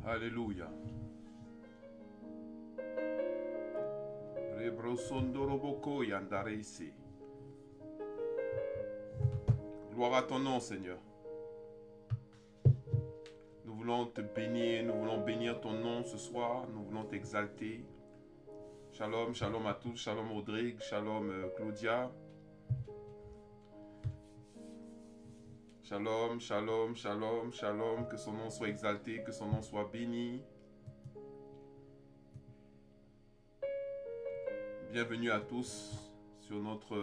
Alléluia. Rebrosondoroboko yandareisi. Gloire à ton nom, Seigneur. Nous voulons te bénir, nous voulons bénir ton nom ce soir, nous voulons t'exalter. Shalom, shalom à tous, shalom Rodrigue, shalom Claudia. Shalom, shalom, shalom, shalom, que son nom soit exalté, que son nom soit béni. Bienvenue à tous sur notre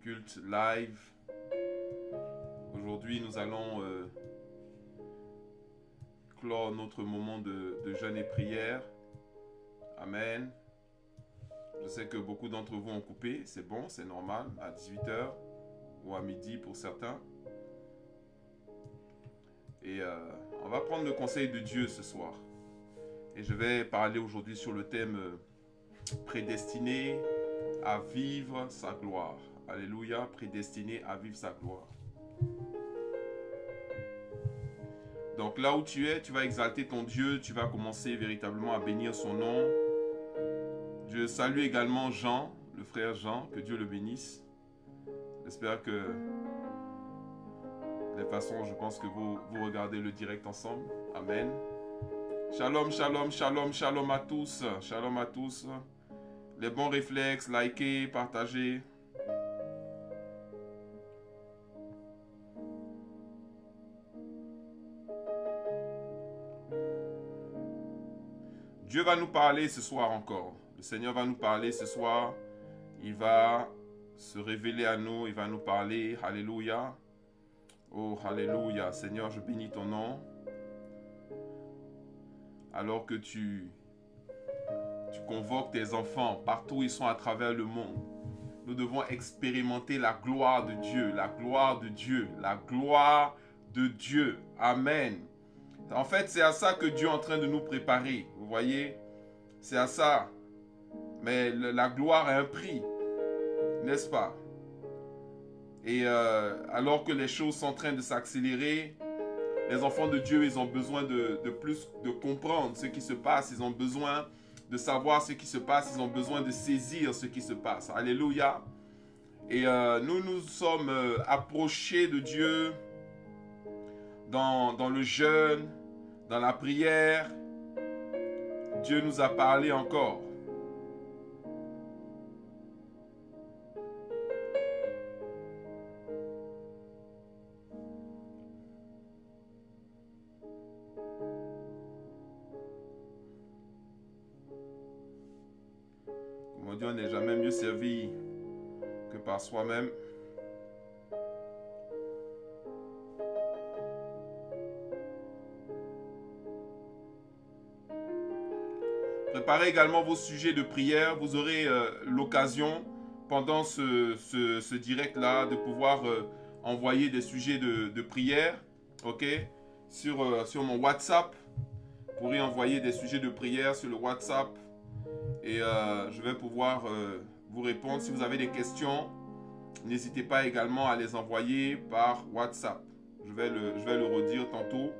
culte live. Aujourd'hui, nous allons clore notre moment de jeûne et prière. Amen. Je sais que beaucoup d'entre vous ont coupé, c'est bon, c'est normal, à 18 h ou à midi pour certains. Et on va prendre le conseil de Dieu ce soir. Et je vais parler aujourd'hui sur le thème prédestiné à vivre sa gloire. Alléluia, prédestiné à vivre sa gloire. Donc là où tu es, tu vas exalter ton Dieu, tu vas commencer véritablement à bénir son nom. Je salue également Jean, le frère Jean, que Dieu le bénisse. J'espère que, de toute façon, je pense que vous regardez le direct ensemble. Amen. Shalom, shalom, shalom, shalom à tous. Shalom à tous. Les bons réflexes, likez, partagez. Dieu va nous parler ce soir encore. Le Seigneur va nous parler ce soir. Il va se révéler à nous. Il va nous parler. Alléluia. Oh, alléluia. Seigneur, je bénis ton nom. Alors que tu convoques tes enfants partout où ils sont à travers le monde. Nous devons expérimenter la gloire de Dieu. La gloire de Dieu. La gloire de Dieu. Amen. En fait, c'est à ça que Dieu est en train de nous préparer. Vous voyez? C'est à ça. Mais la gloire a un prix. N'est-ce pas? Et alors que les choses sont en train de s'accélérer, les enfants de Dieu, ils ont besoin de plus de comprendre ce qui se passe. Ils ont besoin de savoir ce qui se passe. Ils ont besoin de saisir ce qui se passe. Alléluia. Et nous nous sommes approchés de Dieu dans le jeûne, dans la prière. Dieu nous a parlé encore. Mon Dieu, on n'est jamais mieux servi que par soi-même. Préparez également vos sujets de prière. Vous aurez l'occasion pendant ce direct-là de pouvoir envoyer des sujets de prière, ok, sur mon WhatsApp. Vous pourrez envoyer des sujets de prière sur le WhatsApp et je vais pouvoir vous répondre. Si vous avez des questions, n'hésitez pas également à les envoyer par WhatsApp. Je vais le redire tantôt.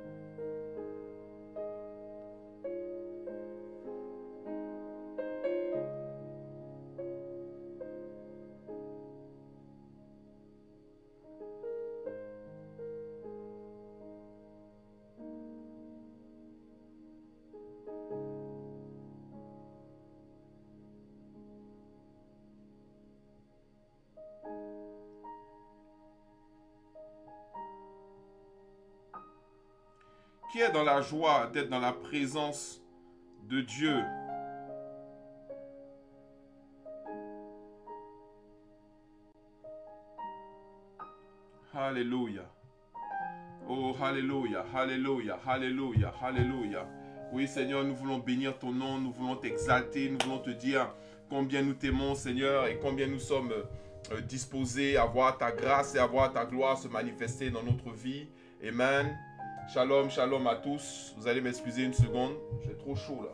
Qui est dans la joie d'être dans la présence de Dieu? Alléluia. Oh, alléluia, alléluia, alléluia, alléluia. Oui, Seigneur, nous voulons bénir ton nom, nous voulons t'exalter, nous voulons te dire combien nous t'aimons, Seigneur, et combien nous sommes disposés à voir ta grâce et à voir ta gloire se manifester dans notre vie. Amen. Shalom, shalom à tous. Vous allez m'excuser une seconde. J'ai trop chaud là.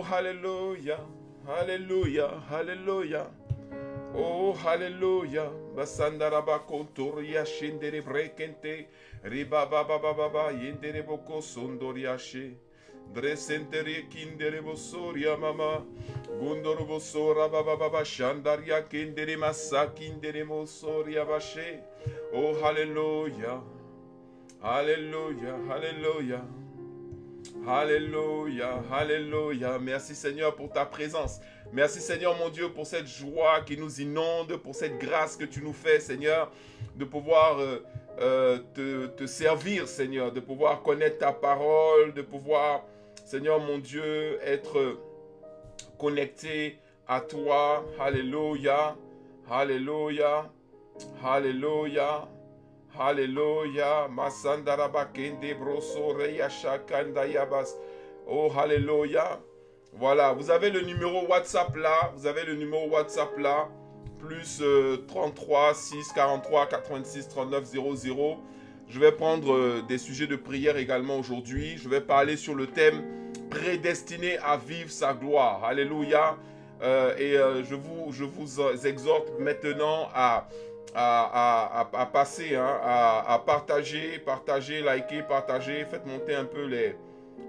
hallelujah, hallelujah, hallelujah. Oh, hallelujah. Basandaraba kontoria shendere brekente. Riba baba baba yendere boko sondoriache. Dresentere kindere bosoria mama. Gundoro bosora baba baba shandaria kendere masa kindere mosoria bache. Oh, hallelujah. Hallelujah, hallelujah. Alléluia, alléluia. Merci Seigneur pour ta présence. Merci Seigneur mon Dieu pour cette joie qui nous inonde, pour cette grâce que tu nous fais Seigneur, de pouvoir te servir Seigneur, de pouvoir connaître ta parole, de pouvoir Seigneur mon Dieu être connecté à toi. Alléluia, alléluia, alléluia. Alléluia. Masandaraba kende broso reya shakanda yabas. Oh, alléluia. Voilà, vous avez le numéro WhatsApp là. Vous avez le numéro WhatsApp là. Plus 33 6 43 86 39 00. Je vais prendre des sujets de prière également aujourd'hui. Je vais parler sur le thème prédestiné à vivre sa gloire. Alléluia. Je vous exhorte maintenant à passer, hein, à partager, liker, partager. Faites monter un peu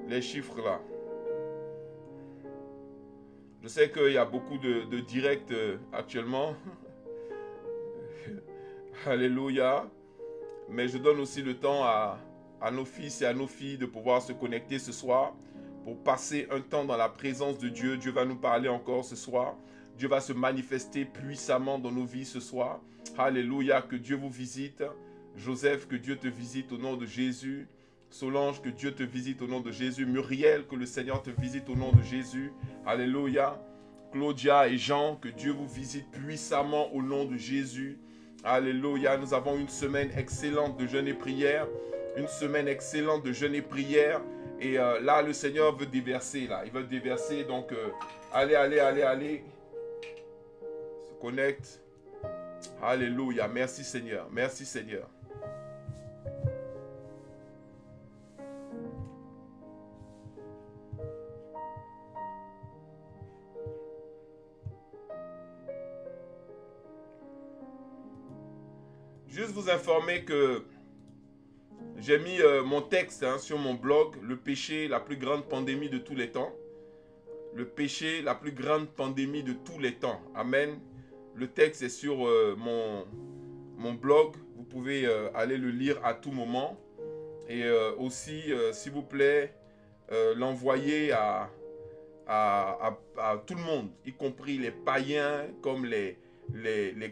les chiffres là. Je sais qu'il y a beaucoup de directs actuellement. Alléluia. Mais je donne aussi le temps à nos fils et à nos filles de pouvoir se connecter ce soir pour passer un temps dans la présence de Dieu. Dieu va nous parler encore ce soir. Dieu va se manifester puissamment dans nos vies ce soir. Alléluia, que Dieu vous visite. Joseph, que Dieu te visite au nom de Jésus. Solange, que Dieu te visite au nom de Jésus. Muriel, que le Seigneur te visite au nom de Jésus. Alléluia. Claudia et Jean, que Dieu vous visite puissamment au nom de Jésus. Alléluia. Nous avons une semaine excellente de jeûne et prière. Une semaine excellente de jeûne et prière. Et là, le Seigneur veut déverser. Là. Il veut déverser. Donc, allez. Se connecte. Alléluia. Merci Seigneur. Merci Seigneur. Juste vous informer que j'ai mis mon texte sur mon blog, le péché, la plus grande pandémie de tous les temps. Le péché, la plus grande pandémie de tous les temps. Amen. Le texte est sur mon blog. Vous pouvez aller le lire à tout moment. Et aussi, s'il vous plaît, l'envoyer à tout le monde, y compris les païens comme les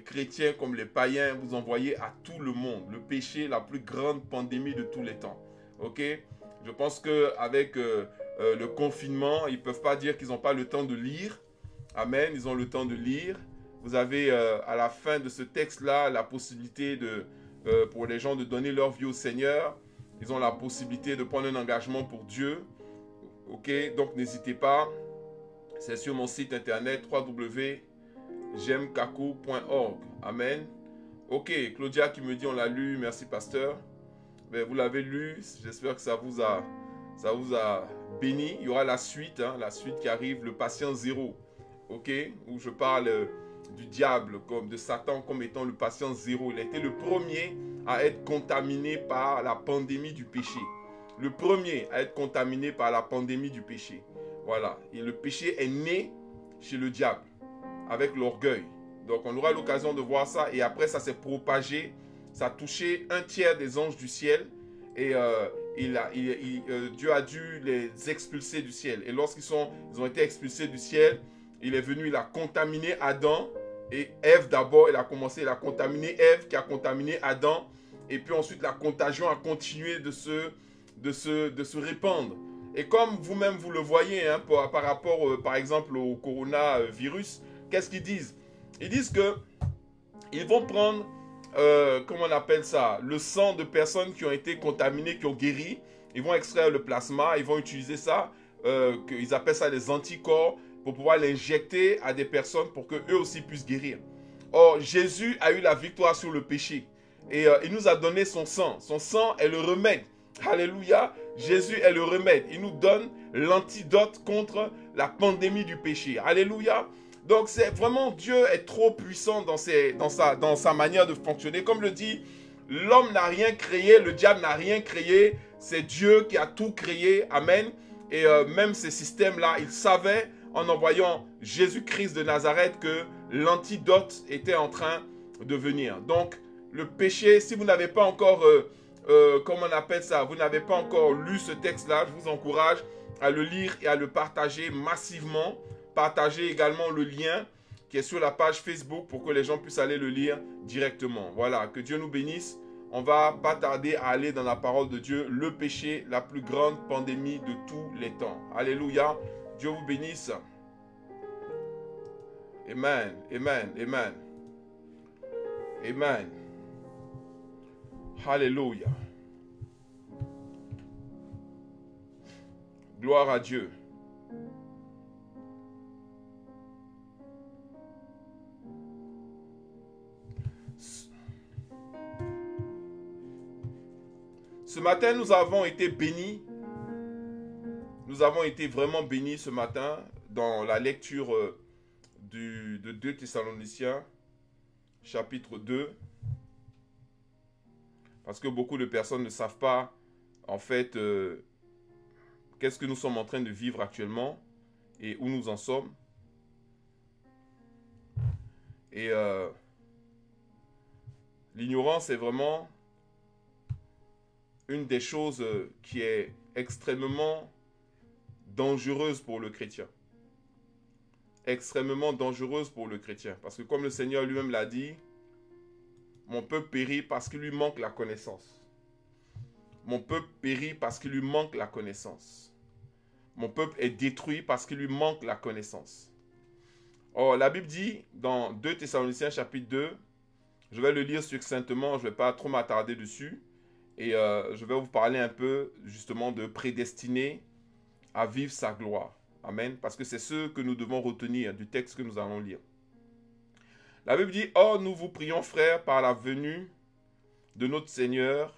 chrétiens comme les païens. Vous envoyez à tout le monde. Le péché, la plus grande pandémie de tous les temps. Ok? Je pense qu'avec le confinement, ils ne peuvent pas dire qu'ils n'ont pas le temps de lire. Amen. Ils ont le temps de lire. Vous avez à la fin de ce texte-là la possibilité pour les gens de donner leur vie au Seigneur. Ils ont la possibilité de prendre un engagement pour Dieu. Ok, donc n'hésitez pas. C'est sur mon site internet www.jemkaku.org. Amen. Ok, Claudia qui me dit on l'a lu. Merci pasteur. Mais vous l'avez lu. J'espère que ça vous a béni. Il y aura la suite qui arrive, le patient zéro. Ok, où je parle du diable, comme de Satan comme étant le patient zéro. Il a été le premier à être contaminé par la pandémie du péché. Le premier à être contaminé par la pandémie du péché. Voilà. Et le péché est né chez le diable, avec l'orgueil. Donc on aura l'occasion de voir ça. Et après ça s'est propagé. Ça a touché un tiers des anges du ciel. Et Dieu a dû les expulser du ciel. Et lorsqu'ils ont été expulsés du ciel, il est venu, il a contaminé Adam et Ève d'abord. Il a contaminé Ève qui a contaminé Adam. Et puis ensuite, la contagion a continué de se répandre. Et comme vous-même, vous le voyez, par rapport, par exemple, au coronavirus, qu'est-ce qu'ils disent? Ils disent qu'ils vont prendre, comment on appelle ça, le sang de personnes qui ont été contaminées, qui ont guéri. Ils vont extraire le plasma, ils vont utiliser ça, ils appellent ça des anticorps, pour pouvoir l'injecter à des personnes pour qu'eux aussi puissent guérir. Or, Jésus a eu la victoire sur le péché. Et il nous a donné son sang. Son sang est le remède Alléluia. Jésus est le remède. Il nous donne l'antidote contre la pandémie du péché. Alléluia. Donc c'est vraiment, Dieu est trop puissant dans sa manière de fonctionner. Comme le dit, l'homme n'a rien créé, le diable n'a rien créé. C'est Dieu qui a tout créé. Amen. Et même ces systèmes-là, il savait en envoyant Jésus-Christ de Nazareth que l'antidote était en train de venir. Donc le péché, si vous n'avez pas encore... comment on appelle ça, vous n'avez pas encore lu ce texte-là, je vous encourage à le lire et à le partager massivement. Partagez également le lien qui est sur la page Facebook pour que les gens puissent aller le lire directement. Voilà, que Dieu nous bénisse. On va pas tarder à aller dans la parole de Dieu. Le péché, la plus grande pandémie de tous les temps. Alléluia. Dieu vous bénisse. Amen, amen, amen. Amen. Alléluia. Gloire à Dieu. Ce matin, nous avons été bénis. Nous avons été vraiment bénis ce matin dans la lecture de 2 Thessaloniciens, chapitre 2. Parce que beaucoup de personnes ne savent pas, en fait, qu'est-ce que nous sommes en train de vivre actuellement et où nous en sommes. Et l'ignorance est vraiment une des choses qui est extrêmement dangereuse pour le chrétien. Extrêmement dangereuse pour le chrétien. Parce que comme le Seigneur lui-même l'a dit, mon peuple périt parce qu'il lui manque la connaissance. Mon peuple périt parce qu'il lui manque la connaissance. Mon peuple est détruit parce qu'il lui manque la connaissance. Or, la Bible dit dans 2 Thessaloniciens chapitre 2, je vais le lire succinctement, je ne vais pas trop m'attarder dessus. Et je vais vous parler un peu justement de prédestiné à vivre sa gloire. Amen. Parce que c'est ce que nous devons retenir du texte que nous allons lire. La Bible dit, « Or, nous vous prions, frères, par la venue de notre Seigneur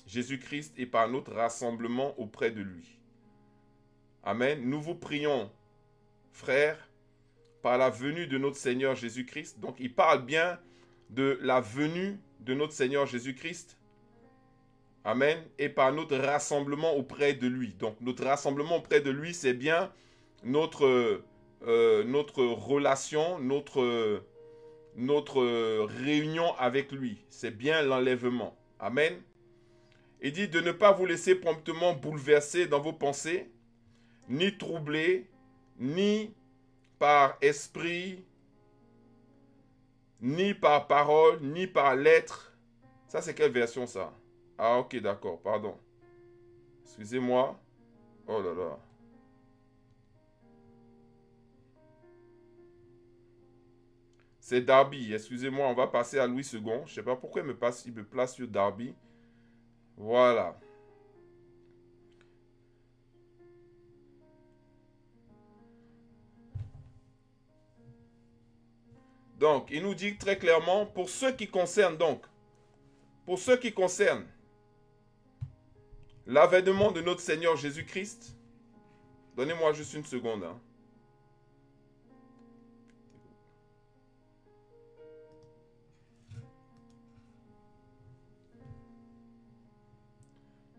Jésus-Christ et par notre rassemblement auprès de lui. » Amen. Nous vous prions, frères, par la venue de notre Seigneur Jésus-Christ. Donc, il parle bien de la venue de notre Seigneur Jésus-Christ. Amen. Et par notre rassemblement auprès de lui. Donc, notre rassemblement auprès de lui, c'est bien notre relation, notre réunion avec lui. C'est bien l'enlèvement. Amen. Il dit de ne pas vous laisser promptement bouleverser dans vos pensées, ni troubler, ni par esprit, ni par parole, ni par lettre. Ça, c'est quelle version, ça? Ah, ok, d'accord, pardon. Excusez-moi. Oh là là. C'est Darby, excusez-moi, on va passer à Louis II. Je ne sais pas pourquoi il me place sur Darby. Voilà. Donc, il nous dit très clairement, pour ceux qui concernent l'avènement de notre Seigneur Jésus-Christ, donnez-moi juste une seconde. Hein.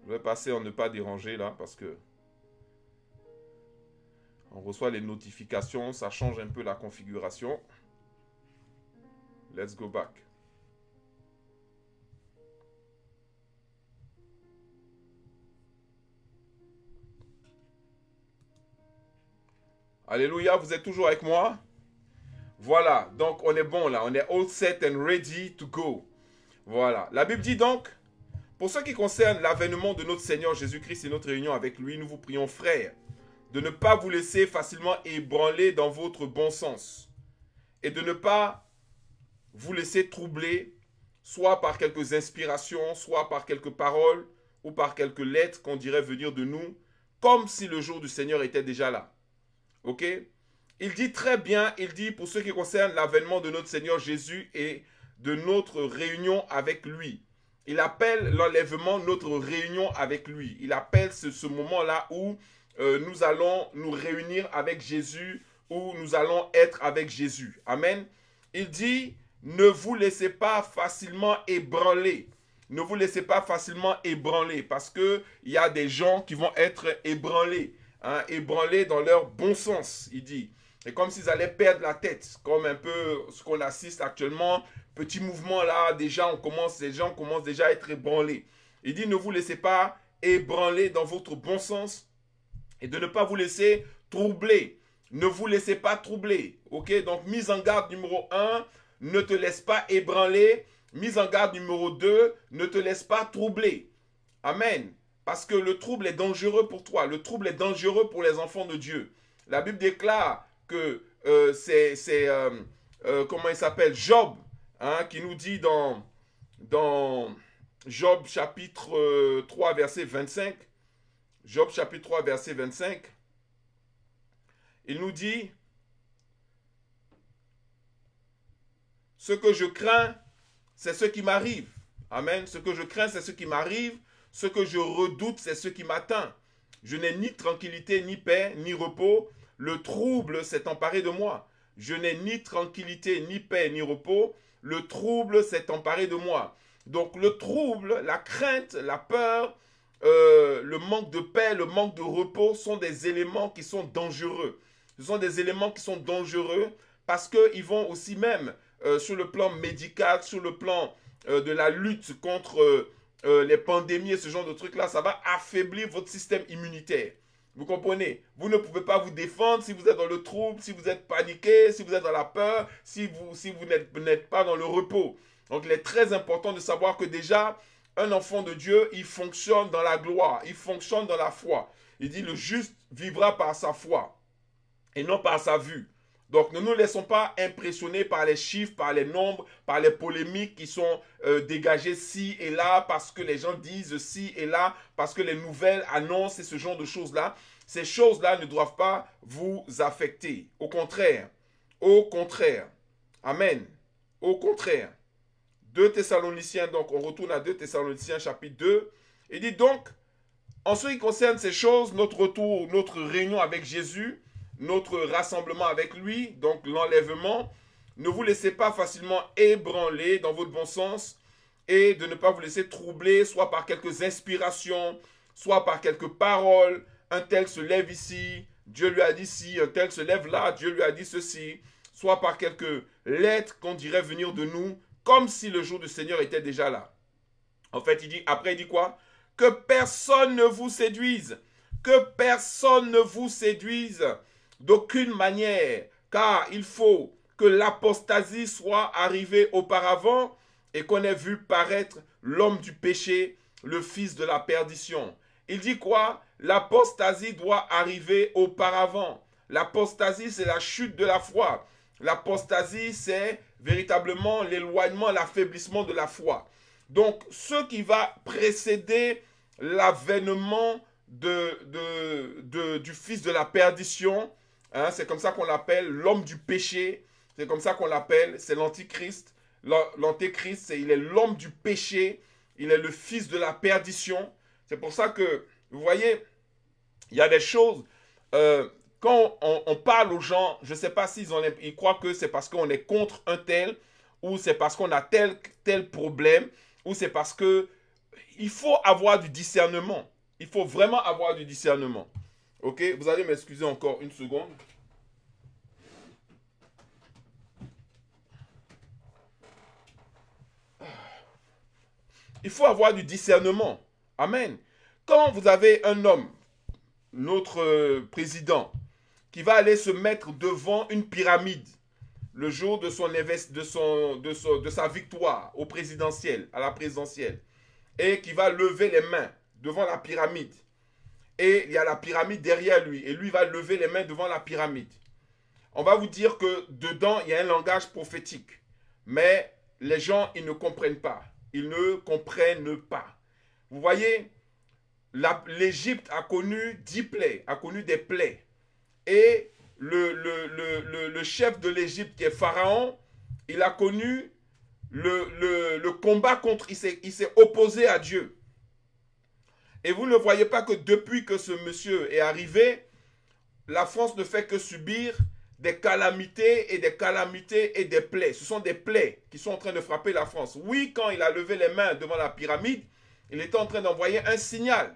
Je vais passer en ne pas déranger là parce que on reçoit les notifications, ça change un peu la configuration. Let's go back. Alléluia, vous êtes toujours avec moi? Voilà, donc on est bon là, on est all set and ready to go. Voilà, la Bible dit donc, pour ce qui concerne l'avènement de notre Seigneur Jésus-Christ et notre réunion avec lui, nous vous prions, frères, de ne pas vous laisser facilement ébranler dans votre bon sens et de ne pas vous laisser troubler, soit par quelques inspirations, soit par quelques paroles ou par quelques lettres qu'on dirait venir de nous, comme si le jour du Seigneur était déjà là. Ok? Il dit très bien, il dit pour ce qui concerne l'avènement de notre Seigneur Jésus et de notre réunion avec lui. il appelle l'enlèvement notre réunion avec lui. Il appelle ce moment-là où nous allons nous réunir avec Jésus, où nous allons être avec Jésus. Amen. Il dit, ne vous laissez pas facilement ébranler. Ne vous laissez pas facilement ébranler parce qu'il y a des gens qui vont être ébranlés. Hein, ébranlés dans leur bon sens, il dit. C'est comme s'ils allaient perdre la tête, comme un peu ce qu'on assiste actuellement. Petit mouvement là, déjà, les gens commencent déjà à être ébranlés. Il dit, ne vous laissez pas ébranler dans votre bon sens et de ne pas vous laisser troubler. Ne vous laissez pas troubler. Ok, donc mise en garde numéro 1, ne te laisse pas ébranler. Mise en garde numéro 2, ne te laisse pas troubler. Amen. Parce que le trouble est dangereux pour toi. Le trouble est dangereux pour les enfants de Dieu. La Bible déclare que comment il s'appelle, Job, hein, qui nous dit dans Job chapitre 3 verset 25, Job chapitre 3 verset 25, il nous dit, ce que je crains, c'est ce qui m'arrive. Amen. Ce que je crains, c'est ce qui m'arrive. Ce que je redoute, c'est ce qui m'atteint. Je n'ai ni tranquillité, ni paix, ni repos. Le trouble s'est emparé de moi. Je n'ai ni tranquillité, ni paix, ni repos. Le trouble s'est emparé de moi. Donc le trouble, la crainte, la peur, le manque de paix, le manque de repos sont des éléments qui sont dangereux. Ce sont des éléments qui sont dangereux parce qu'ils vont aussi même sur le plan médical, sur le plan de la lutte contre les pandémies et ce genre de trucs-là, ça va affaiblir votre système immunitaire. Vous comprenez? Vous ne pouvez pas vous défendre si vous êtes dans le trouble, si vous êtes paniqué, si vous êtes dans la peur, si vous n'êtes pas dans le repos. Donc, il est très important de savoir que déjà, un enfant de Dieu, il fonctionne dans la gloire, il fonctionne dans la foi. Il dit, le juste vivra par sa foi et non par sa vue. Donc, ne nous laissons pas impressionner par les chiffres, par les nombres, par les polémiques qui sont dégagées ci et là, parce que les gens disent ci et là, parce que les nouvelles annoncent et ce genre de choses-là. Ces choses-là ne doivent pas vous affecter. Au contraire. Au contraire. Amen. Au contraire. 2 Thessaloniciens, donc on retourne à 2 Thessaloniciens chapitre 2. Il dit donc, en ce qui concerne ces choses, notre retour, notre réunion avec Jésus, notre rassemblement avec lui, donc l'enlèvement, ne vous laissez pas facilement ébranler dans votre bon sens et de ne pas vous laisser troubler, soit par quelques inspirations, soit par quelques paroles. Un tel se lève ici, Dieu lui a dit ci, un tel se lève là, Dieu lui a dit ceci, soit par quelques lettres qu'on dirait venir de nous, comme si le jour du Seigneur était déjà là. En fait, après il dit quoi? Que personne ne vous séduise, que personne ne vous séduise d'aucune manière, car il faut que l'apostasie soit arrivée auparavant et qu'on ait vu paraître l'homme du péché, le fils de la perdition. Il dit quoi? L'apostasie doit arriver auparavant. L'apostasie, c'est la chute de la foi. L'apostasie, c'est véritablement l'éloignement, l'affaiblissement de la foi. Donc, ce qui va précéder l'avènement du fils de la perdition, hein, c'est comme ça qu'on l'appelle l'homme du péché, c'est comme ça qu'on l'appelle, c'est l'antichrist. L'antéchrist, il est l'homme du péché, il est le fils de la perdition. C'est pour ça que, vous voyez, il y a des choses, quand on parle aux gens, je ne sais pas ils croient que c'est parce qu'on est contre un tel, ou c'est parce qu'on a tel problème, ou c'est parce que il faut avoir du discernement. Il faut vraiment avoir du discernement. Ok, vous allez m'excuser encore une seconde. Il faut avoir du discernement. Amen. Quand vous avez un homme, notre président, qui va aller se mettre devant une pyramide le jour de sa victoire au présidentiel, à la présidentielle, et qui va lever les mains devant la pyramide. Et il y a la pyramide derrière lui, et lui va lever les mains devant la pyramide. On va vous dire que dedans, il y a un langage prophétique. Mais les gens, ils ne comprennent pas. Ils ne comprennent pas. Vous voyez, l'Égypte a connu 10 plaies, a connu des plaies. Et le chef de l'Égypte, qui est Pharaon, il a connu le combat contre, il s'est opposé à Dieu. Et vous ne voyez pas que depuis que ce monsieur est arrivé, la France ne fait que subir des calamités et des plaies. Ce sont des plaies qui sont en train de frapper la France. Oui, quand il a levé les mains devant la pyramide, il était en train d'envoyer un signal.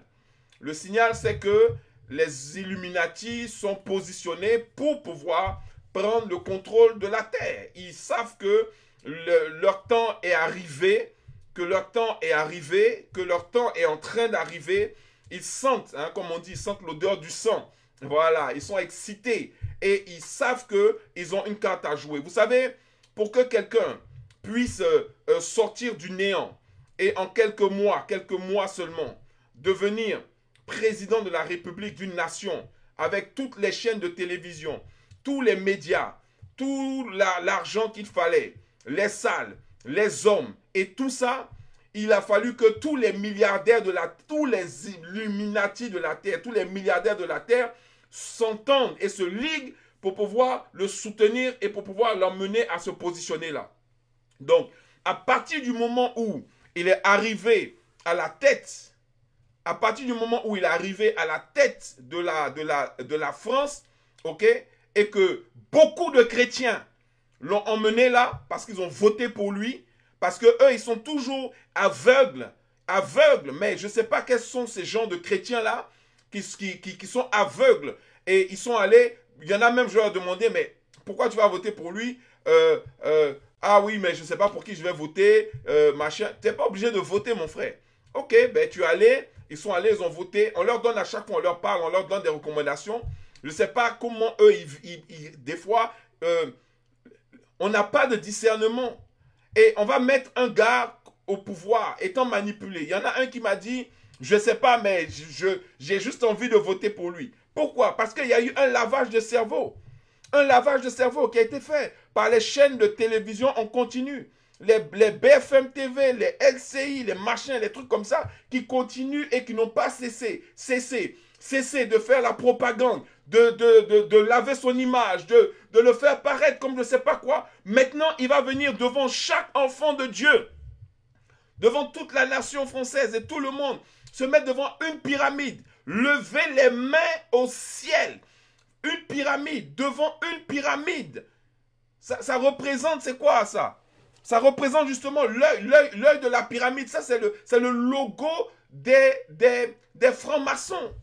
Le signal, c'est que les Illuminati sont positionnés pour pouvoir prendre le contrôle de la terre. Ils savent que leur temps est arrivé, que leur temps est en train d'arriver. Ils sentent, hein, comme on dit, ils sentent l'odeur du sang. Voilà, ils sont excités et ils savent qu'ils ont une carte à jouer. Vous savez, pour que quelqu'un puisse sortir du néant et en quelques mois seulement, devenir président de la République d'une nation avec toutes les chaînes de télévision, tous les médias, tout l'argent qu'il fallait, les les hommes et tout ça, il a fallu que tous les milliardaires tous les Illuminati de la Terre, tous les milliardaires de la Terre s'entendent et se liguent pour pouvoir le soutenir et pour pouvoir l'emmener à se positionner là. Donc, à partir du moment où il est arrivé à la tête, de la France, ok, et que beaucoup de chrétiens l'ont emmené là parce qu'ils ont voté pour lui, parce que eux, ils sont toujours aveugles, mais je ne sais pas quels sont ces gens de chrétiens là qui sont aveugles. Et ils sont allés, il y en a même, je leur ai demandé, mais pourquoi tu vas voter pour lui? Ah oui, mais je ne sais pas pour qui je vais voter, machin. Tu n'es pas obligé de voter, mon frère. Ok, ben tu es allé, ils sont allés, ils ont voté. On leur donne à chaque fois, on leur parle, on leur donne des recommandations. Je ne sais pas comment eux, des fois, on n'a pas de discernement. Et on va mettre un gars au pouvoir, étant manipulé. Il y en a un qui m'a dit, je ne sais pas, mais j'ai juste envie de voter pour lui. Pourquoi? Parce qu'il y a eu un lavage de cerveau. Un lavage de cerveau qui a été fait par les chaînes de télévision en continu. Les BFM TV, les LCI, les machins, les trucs comme ça, qui continuent et qui n'ont pas cessé de faire la propagande, de laver son image, de le faire paraître comme je ne sais pas quoi. Maintenant, il va venir devant chaque enfant de Dieu, devant toute la nation française et tout le monde, se mettre devant une pyramide, lever les mains au ciel. Une pyramide, devant une pyramide. Ça représente, c'est quoi ça? Ça représente justement l'œil de la pyramide. Ça, c'est le logo des francs-maçons.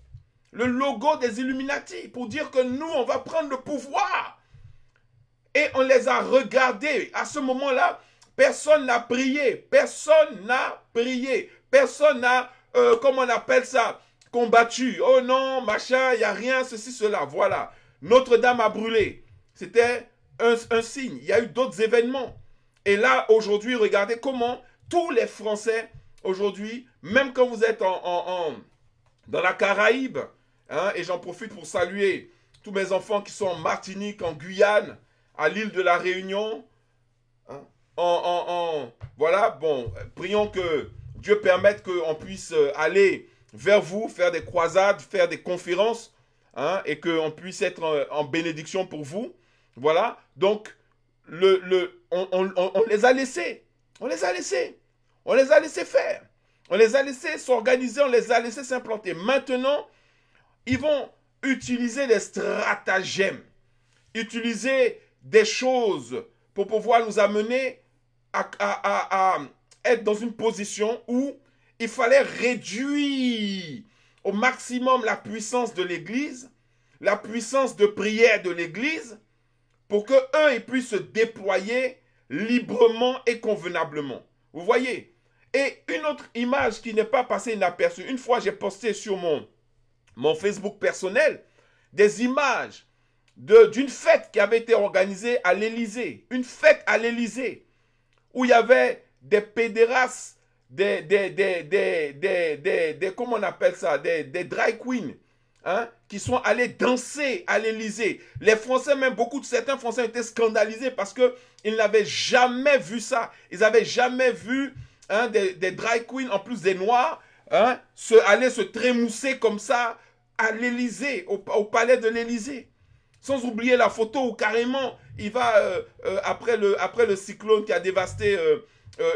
Le logo des Illuminati. Pour dire que nous, on va prendre le pouvoir. Et on les a regardés. À ce moment-là, personne n'a prié. Personne n'a prié. Personne n'a, comment on appelle ça, combattu. Oh non, machin, il n'y a rien, ceci, cela. Voilà. Notre-Dame a brûlé. C'était un signe. Il y a eu d'autres événements. Et là, aujourd'hui, regardez comment tous les Français, aujourd'hui, même quand vous êtes dans la Caraïbe, hein, et j'en profite pour saluer tous mes enfants qui sont en Martinique, en Guyane, à l'île de la Réunion. Hein, voilà, bon, prions que Dieu permette qu'on puisse aller vers vous, faire des croisades, faire des conférences, hein, et qu'on puisse être en bénédiction pour vous. Voilà, donc on les a laissés. On les a laissés. On les a laissés faire. On les a laissés s'organiser, on les a laissés s'implanter. Maintenant, ils vont utiliser des stratagèmes, utiliser des choses pour pouvoir nous amener à être dans une position où il fallait réduire au maximum la puissance de l'Église, la puissance de prière de l'Église, pour qu'eux, ils puissent se déployer librement et convenablement. Vous voyez? Et une autre image qui n'est pas passée inaperçue. Une fois, j'ai posté sur mon Facebook personnel des images d'une fête qui avait été organisée à l'Élysée. Une fête à l'Élysée où il y avait des pédérastes, comment on appelle ça, des drag queens, hein, qui sont allés danser à l'Élysée. Les Français, même certains Français étaient scandalisés parce qu'ils n'avaient jamais vu ça. Ils n'avaient jamais vu, hein, des drag queens, en plus des Noirs, hein, aller se trémousser comme ça à l'Élysée, au palais de l'Élysée. Sans oublier la photo où carrément il va, après le cyclone qui a dévasté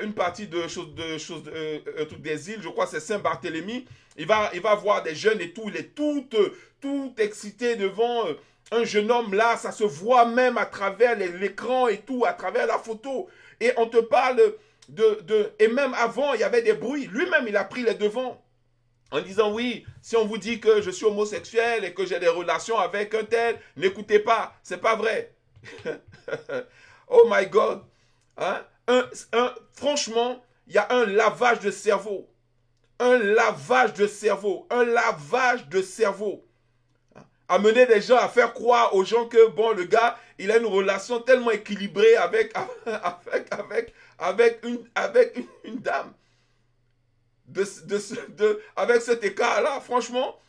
une partie truc des îles, je crois que c'est Saint-Barthélemy. Il va voir des jeunes et tout, il est tout excité devant un jeune homme là, ça se voit même à travers l'écran et tout, à travers la photo. Et on te parle et même avant, il y avait des bruits. Lui-même, il a pris les devants en disant oui, si on vous dit que je suis homosexuel et que j'ai des relations avec un tel, n'écoutez pas, c'est pas vrai. Oh my God. Hein? Franchement, il y a un lavage de cerveau. Un lavage de cerveau. Un lavage de cerveau. Amener des gens à faire croire aux gens que, bon, le gars, il a une relation tellement équilibrée avec une dame. Avec cet écart-là, franchement,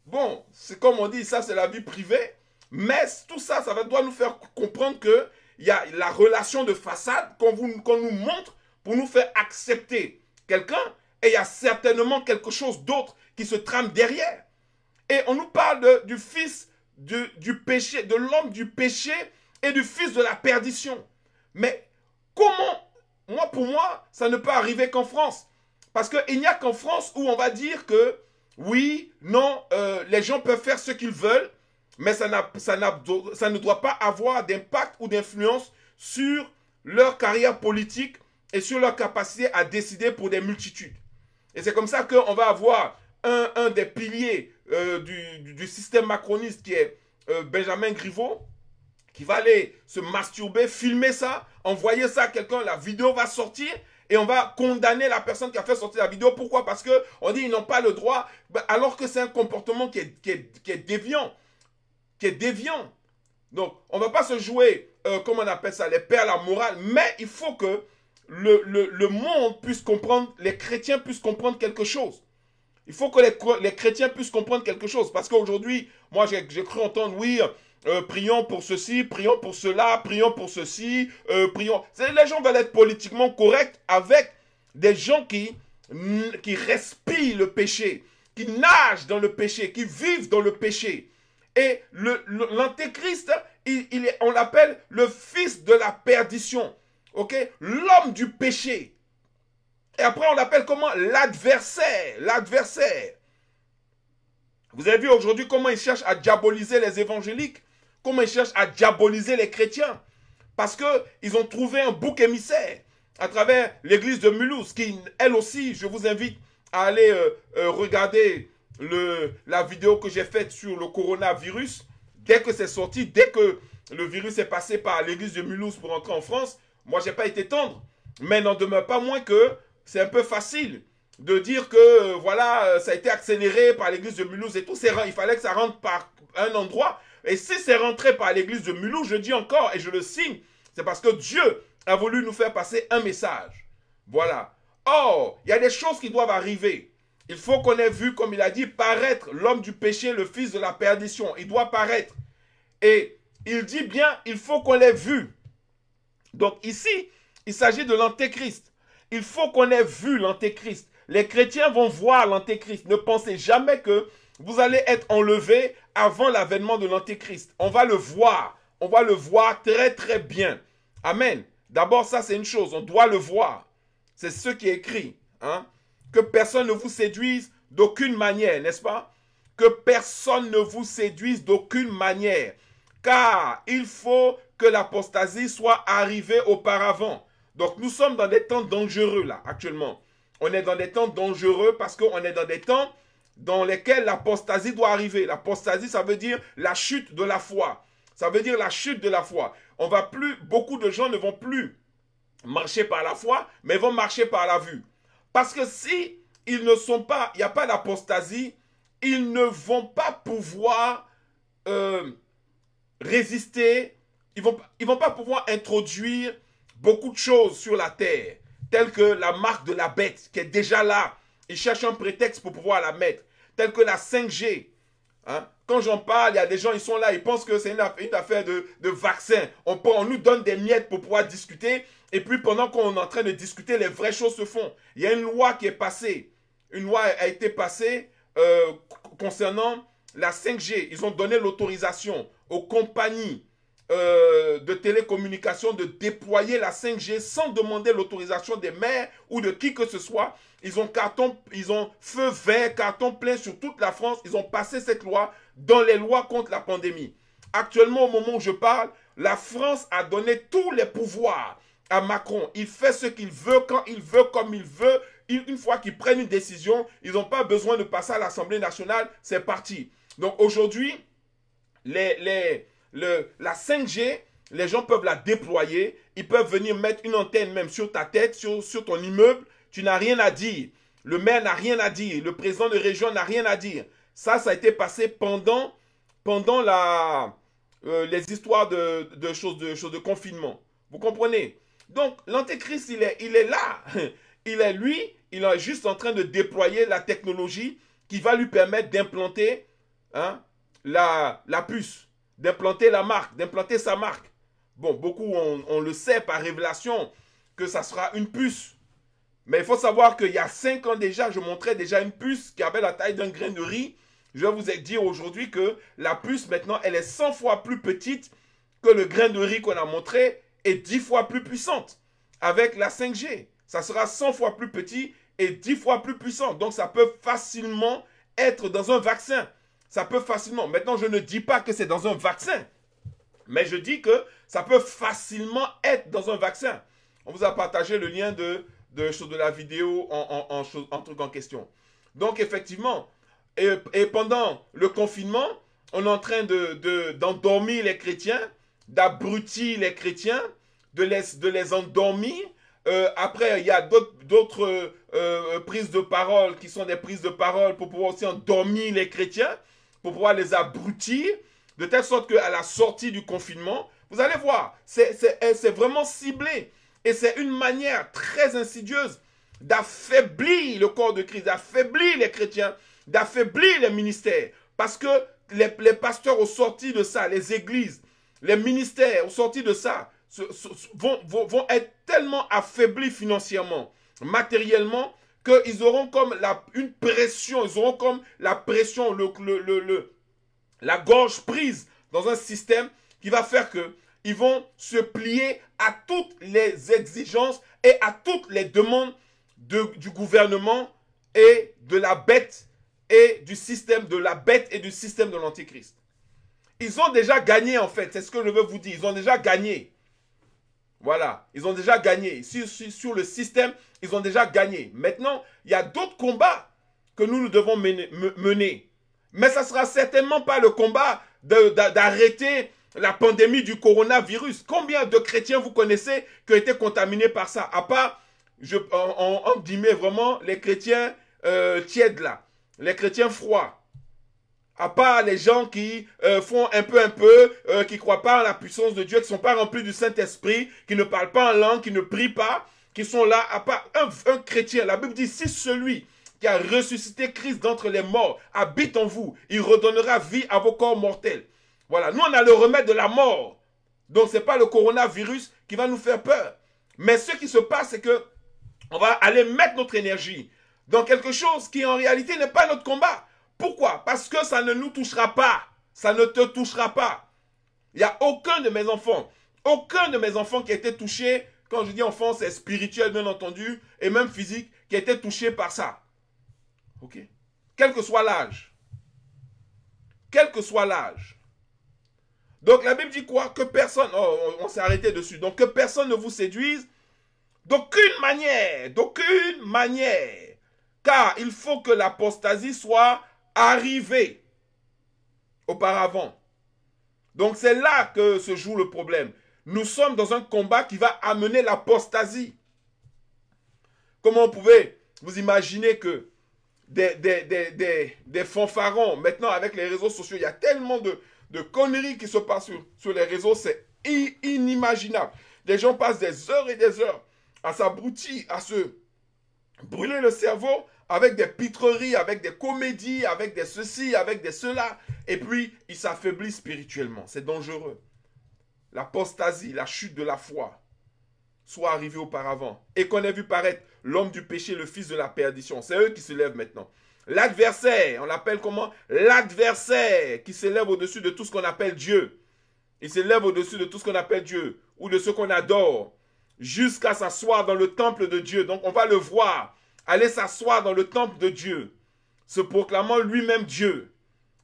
bon, c'est comme on dit, ça c'est la vie privée. Mais tout ça, doit nous faire comprendre que il y a la relation de façade qu'on nous montre pour nous faire accepter quelqu'un et il y a certainement quelque chose d'autre qui se trame derrière. Et on nous parle du fils du péché, de l'homme du péché et du fils de la perdition. Mais comment, pour moi, ça ne peut arriver qu'en France? Parce qu'il n'y a qu'en France où on va dire que oui, non, les gens peuvent faire ce qu'ils veulent, mais ça ne doit pas avoir d'impact ou d'influence sur leur carrière politique et sur leur capacité à décider pour des multitudes. Et c'est comme ça qu'on va avoir un des piliers du système macroniste qui est Benjamin Griveaux, qui va aller se masturber, filmer ça, envoyer ça à quelqu'un, la vidéo va sortir et on va condamner la personne qui a fait sortir la vidéo. Pourquoi? Parce qu'on dit qu'ils n'ont pas le droit, alors que c'est un comportement qui est déviant. Donc, on ne va pas se jouer, comment on appelle ça, les perles à la morale, mais il faut que le monde puisse comprendre, les chrétiens puissent comprendre quelque chose. Il faut que les chrétiens puissent comprendre quelque chose. Parce qu'aujourd'hui, moi, j'ai cru entendre, oui, prions pour ceci, prions pour cela, prions pour ceci, prions. Les gens veulent être politiquement corrects avec des gens qui respirent le péché, qui nagent dans le péché, qui vivent dans le péché. Et l'antéchrist, on l'appelle le fils de la perdition. Ok? L'homme du péché. Et après, on l'appelle comment? L'adversaire. L'adversaire. Vous avez vu aujourd'hui comment ils cherchent à diaboliser les évangéliques? Comment ils cherchent à diaboliser les chrétiens? Parce qu'ils ont trouvé un bouc émissaire à travers l'église de Mulhouse, qui, elle aussi, je vous invite à aller regarder la vidéo que j'ai faite sur le coronavirus. Dès que c'est sorti, dès que le virus est passé par l'église de Mulhouse pour entrer en France, moi, je n'ai pas été tendre. Mais n'en demeure pas moins que c'est un peu facile de dire que, voilà, ça a été accéléré par l'église de Mulhouse et tout. Il fallait que ça rentre par un endroit. Et si c'est rentré par l'église de Mulhouse, je dis encore, et je le signe, c'est parce que Dieu a voulu nous faire passer un message. Voilà. Or, il y a des choses qui doivent arriver. Il faut qu'on ait vu, comme il a dit, paraître l'homme du péché, le fils de la perdition. Il doit paraître. Et il dit bien, il faut qu'on l'ait vu. Donc ici, il s'agit de l'antéchrist. Il faut qu'on ait vu l'antéchrist. Les chrétiens vont voir l'antéchrist. Ne pensez jamais que vous allez être enlevé avant l'avènement de l'antéchrist. On va le voir. On va le voir très très bien. Amen. D'abord, ça c'est une chose. On doit le voir. C'est ce qui est écrit. Hein? Que personne ne vous séduise d'aucune manière, n'est-ce pas? Que personne ne vous séduise d'aucune manière. Car il faut que l'apostasie soit arrivée auparavant. Donc nous sommes dans des temps dangereux là, actuellement. On est dans des temps dangereux parce qu'on est dans des temps dans lesquels l'apostasie doit arriver. L'apostasie, ça veut dire la chute de la foi. Ça veut dire la chute de la foi. Beaucoup de gens ne vont plus marcher par la foi, mais vont marcher par la vue. Parce que si ils ne sont pas, il n'y a pas d'apostasie, ils ne vont pas pouvoir résister, ils vont pas pouvoir introduire beaucoup de choses sur la terre, telles que la marque de la bête qui est déjà là. Ils cherchent un prétexte pour pouvoir la mettre, telle que la 5G. Hein? Quand j'en parle, il y a des gens, ils sont là, ils pensent que c'est une affaire de vaccin. On nous donne des miettes pour pouvoir discuter, et puis pendant qu'on est en train de discuter, les vraies choses se font. Il y a une loi qui est passée. Une loi a été passée concernant la 5G. Ils ont donné l'autorisation aux compagnies de télécommunications de déployer la 5G sans demander l'autorisation des maires ou de qui que ce soit. Ils ont feu vert, carton plein sur toute la France. Ils ont passé cette loi dans les lois contre la pandémie. Actuellement, au moment où je parle, la France a donné tous les pouvoirs à Macron. Il fait ce qu'il veut, quand il veut, comme il veut. Une fois qu'ils prennent une décision, ils n'ont pas besoin de passer à l'Assemblée nationale. C'est parti. Donc aujourd'hui, la 5G, les gens peuvent la déployer. Ils peuvent venir mettre une antenne même sur ta tête, sur ton immeuble. Tu n'as rien à dire. Le maire n'a rien à dire. Le président de région n'a rien à dire. Ça a été passé pendant les histoires de confinement. Vous comprenez? Donc, l'antéchrist, il est là. Il est juste en train de déployer la technologie qui va lui permettre d'implanter la puce, d'implanter la marque, d'implanter sa marque. Bon, beaucoup, on le sait par révélation que ça sera une puce. Mais il faut savoir qu'il y a 5 ans déjà, je montrais déjà une puce qui avait la taille d'un grain de riz. Je vais vous dire aujourd'hui que la puce, maintenant, elle est 100 fois plus petite que le grain de riz qu'on a montré et 10 fois plus puissante. Avec la 5G, ça sera 100 fois plus petit et 10 fois plus puissant. Donc, ça peut facilement être dans un vaccin. Ça peut facilement. Maintenant, je ne dis pas que c'est dans un vaccin. Mais je dis que ça peut facilement être dans un vaccin. On vous a partagé le lien de la vidéo en truc en question. Donc, effectivement, et pendant le confinement, on est en train d'endormir les chrétiens, d'abrutir les chrétiens, de les endormir. Après, il y a d'autres prises de parole qui sont des prises de parole pour pouvoir aussi endormir les chrétiens, pour pouvoir les abrutir, de telle sorte qu'à la sortie du confinement, vous allez voir, c'est vraiment ciblé. Et c'est une manière très insidieuse d'affaiblir le corps de Christ, d'affaiblir les chrétiens, d'affaiblir les ministères. Parce que les pasteurs au sorti de ça, les églises, les ministères au sorti de ça, vont être tellement affaiblis financièrement, matériellement, qu'ils auront comme une pression, ils auront comme la pression, la gorge prise dans un système qui va faire qu'ils vont se plier à toutes les exigences et à toutes les demandes du gouvernement et de la bête et du système de la bête et du système de l'antéchrist. Ils ont déjà gagné en fait, c'est ce que je veux vous dire, ils ont déjà gagné. Voilà, ils ont déjà gagné. Sur le système, ils ont déjà gagné. Maintenant, il y a d'autres combats que nous devons mener. Mais ça ne sera certainement pas le combat d'arrêter la pandémie du coronavirus. Combien de chrétiens vous connaissez qui ont été contaminés par ça? À part, en guillemets, vraiment, les chrétiens tièdes là. Les chrétiens froids. À part les gens qui font un peu, qui ne croient pas en la puissance de Dieu, qui ne sont pas remplis du Saint-Esprit, qui ne parlent pas en langue, qui ne prient pas, qui sont là, à part un chrétien. La Bible dit, si celui qui a ressuscité Christ d'entre les morts habite en vous, il redonnera vie à vos corps mortels. Voilà, nous on a le remède de la mort. Donc ce n'est pas le coronavirus qui va nous faire peur. Mais ce qui se passe, c'est que on va aller mettre notre énergie dans quelque chose qui en réalité n'est pas notre combat. Pourquoi? Parce que ça ne nous touchera pas. Ça ne te touchera pas. Il n'y a aucun de mes enfants qui a été touché, quand je dis enfant, c'est spirituel bien entendu, et même physique, qui a été touché par ça. Ok? Quel que soit l'âge. Quel que soit l'âge. Donc la Bible dit quoi? Que personne, on s'est arrêté dessus, donc que personne ne vous séduise d'aucune manière, car il faut que l'apostasie soit arrivée auparavant. Donc c'est là que se joue le problème. Nous sommes dans un combat qui va amener l'apostasie. Comment vous pouvez vous imaginer que des fanfarons, maintenant avec les réseaux sociaux, il y a tellement de conneries qui se passent sur les réseaux, c'est inimaginable. Les gens passent des heures et des heures à s'abrutir, à se brûler le cerveau avec des pitreries, avec des comédies, avec des ceci, avec des cela. Et puis, ils s'affaiblissent spirituellement. C'est dangereux. L'apostasie, la chute de la foi, soit arrivée auparavant. Et qu'on ait vu paraître l'homme du péché, le fils de la perdition. C'est eux qui se lèvent maintenant. L'adversaire, on l'appelle comment? L'adversaire qui s'élève au-dessus de tout ce qu'on appelle Dieu. Il s'élève au-dessus de tout ce qu'on appelle Dieu ou de ce qu'on adore jusqu'à s'asseoir dans le temple de Dieu. Donc on va le voir aller s'asseoir dans le temple de Dieu, se proclamant lui-même Dieu.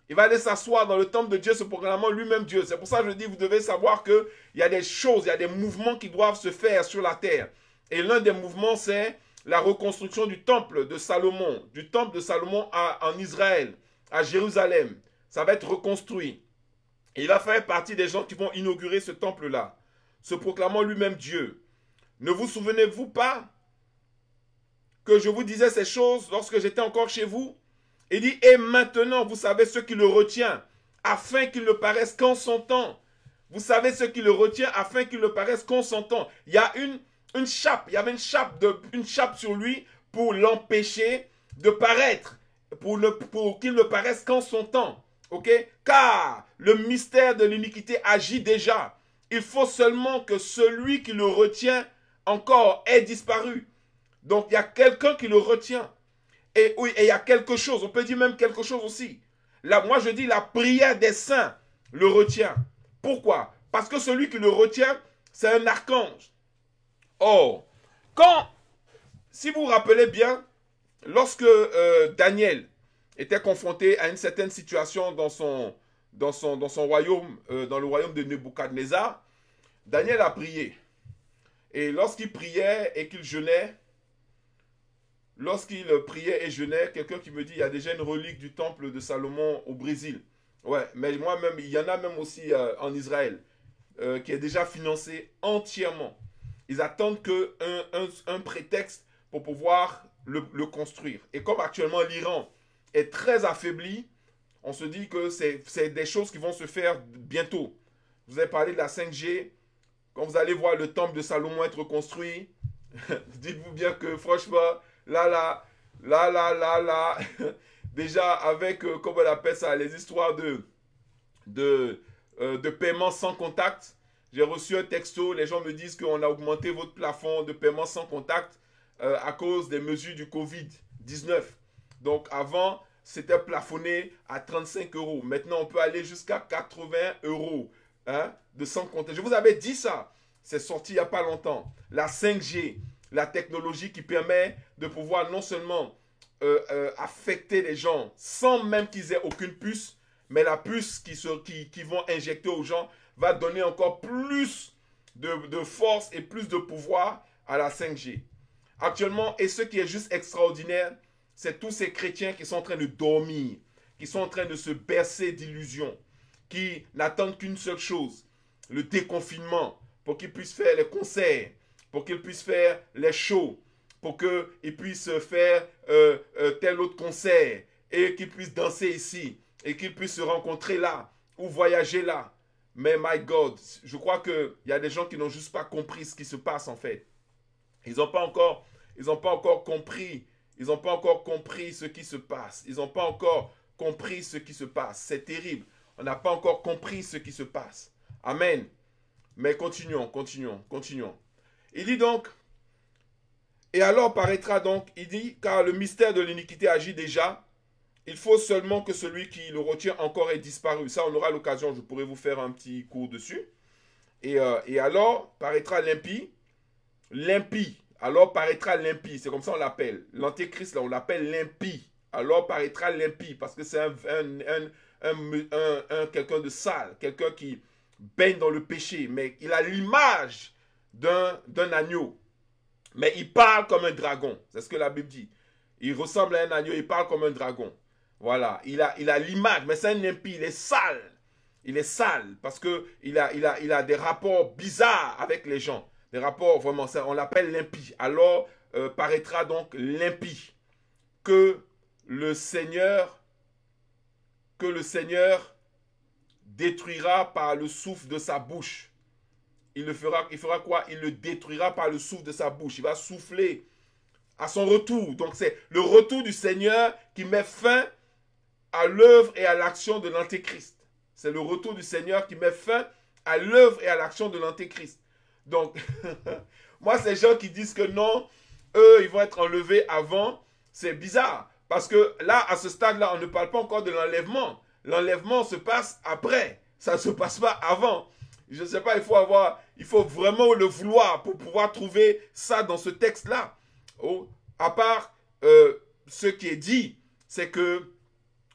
Il va aller s'asseoir dans le temple de Dieu, se proclamant lui-même Dieu. C'est pour ça que je dis, vous devez savoir qu'il y a des choses, il y a des mouvements qui doivent se faire sur la terre. Et l'un des mouvements, c'est la reconstruction du temple de Salomon, en Israël, à Jérusalem. Ça va être reconstruit. Et il va faire partie des gens qui vont inaugurer ce temple-là, se proclamant lui-même Dieu. Ne vous souvenez-vous pas que je vous disais ces choses lorsque j'étais encore chez vous? Il dit, et maintenant, vous savez ce qui le retient, afin qu'il ne paraisse qu'en son temps. Vous savez ce qui le retient, afin qu'il ne paraisse qu'en son temps. Il y a une chape, il y avait une chape sur lui pour l'empêcher de paraître, pour qu'il ne paraisse qu'en son temps. Ok? Car le mystère de l'iniquité agit déjà. Il faut seulement que celui qui le retient encore ait disparu. Donc, il y a quelqu'un qui le retient. Et oui, et il y a quelque chose, on peut dire même quelque chose aussi. Là, moi, je dis la prière des saints le retient. Pourquoi? Parce que celui qui le retient, c'est un archange. Or, si vous vous rappelez bien, lorsque Daniel était confronté à une certaine situation dans son royaume, dans le royaume de Nebuchadnezzar, Daniel a prié. Et lorsqu'il priait et qu'il jeûnait, quelqu'un qui me dit, il y a déjà une relique du temple de Salomon au Brésil. Ouais, mais moi-même, il y en a même aussi en Israël, qui est déjà financé entièrement. Ils attendent un prétexte pour pouvoir le construire. Et comme actuellement l'Iran est très affaibli, on se dit que c'est des choses qui vont se faire bientôt. Vous avez parlé de la 5G. Quand vous allez voir le temple de Salomon être construit, dites-vous bien que franchement, là, déjà avec, comment on appelle ça, les histoires de paiement sans contact. J'ai reçu un texto, les gens me disent qu'on a augmenté votre plafond de paiement sans contact à cause des mesures du Covid-19. Donc avant, c'était plafonné à 35 €. Maintenant, on peut aller jusqu'à 80 € de sans contact. Je vous avais dit ça. C'est sorti il n'y a pas longtemps. La 5G, la technologie qui permet de pouvoir non seulement affecter les gens sans même qu'ils aient aucune puce, mais la puce qui vont injecter aux gens va donner encore plus de force et plus de pouvoir à la 5G. Actuellement, et ce qui est juste extraordinaire, c'est tous ces chrétiens qui sont en train de dormir, qui sont en train de se bercer d'illusions, qui n'attendent qu'une seule chose, le déconfinement, pour qu'ils puissent faire les concerts, pour qu'ils puissent faire les shows, pour qu'ils puissent faire tel autre concert, et qu'ils puissent danser ici, et qu'ils puissent se rencontrer là, ou voyager là. Mais my God, je crois qu'il y a des gens qui n'ont juste pas compris ce qui se passe en fait. Ils n'ont pas encore compris. Ils n'ont pas encore compris ce qui se passe. Ils n'ont pas encore compris ce qui se passe. C'est terrible. On n'a pas encore compris ce qui se passe. Amen. Mais continuons. Il dit donc, et alors paraîtra donc, il dit, car le mystère de l'iniquité agit déjà. Il faut seulement que celui qui le retient encore ait disparu. Ça, on aura l'occasion, je pourrais vous faire un petit cours dessus. Et alors paraîtra l'impie. Alors paraîtra l'impie. C'est comme ça on l'appelle. L'antéchrist, là, on l'appelle l'impie. Alors paraîtra l'impie. Parce que c'est quelqu'un de sale. Quelqu'un qui baigne dans le péché. Mais il a l'image d'un agneau. Mais il parle comme un dragon. C'est ce que la Bible dit. Il ressemble à un agneau. Il parle comme un dragon. Voilà, il a l'image, mais c'est un impie, il est sale. Il est sale parce qu'il a des rapports bizarres avec les gens. Des rapports vraiment, on l'appelle l'impie. Alors paraîtra donc l'impie que le Seigneur détruira par le souffle de sa bouche. Il fera quoi? Il le détruira par le souffle de sa bouche. Il va souffler à son retour. Donc c'est le retour du Seigneur qui met fin à l'œuvre et à l'action de l'antéchrist. C'est le retour du Seigneur qui met fin à l'œuvre et à l'action de l'antéchrist. Donc, moi, ces gens qui disent que non, eux, ils vont être enlevés avant, c'est bizarre. Parce que là, à ce stade-là, on ne parle pas encore de l'enlèvement. L'enlèvement se passe après. Ça ne se passe pas avant. Je ne sais pas, il faut vraiment le vouloir pour pouvoir trouver ça dans ce texte-là. Oh, à part ce qui est dit, c'est que,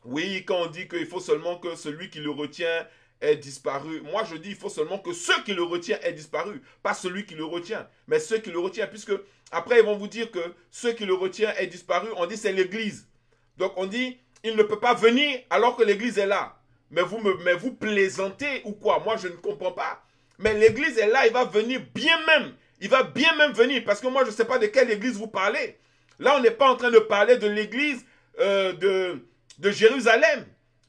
oui, quand on dit qu'il faut seulement que celui qui le retient ait disparu, moi je dis il faut seulement que ceux qui le retient aient disparu, pas celui qui le retient, mais ceux qui le retient, puisque après ils vont vous dire que ceux qui le retient aient disparu, on dit c'est l'Église. Donc on dit, il ne peut pas venir alors que l'Église est là. Mais vous plaisantez ou quoi? Moi je ne comprends pas. Mais l'Église est là, il va venir bien même. Il va bien même venir, parce que moi je ne sais pas de quelle Église vous parlez. Là on n'est pas en train de parler de l'Église de Jérusalem,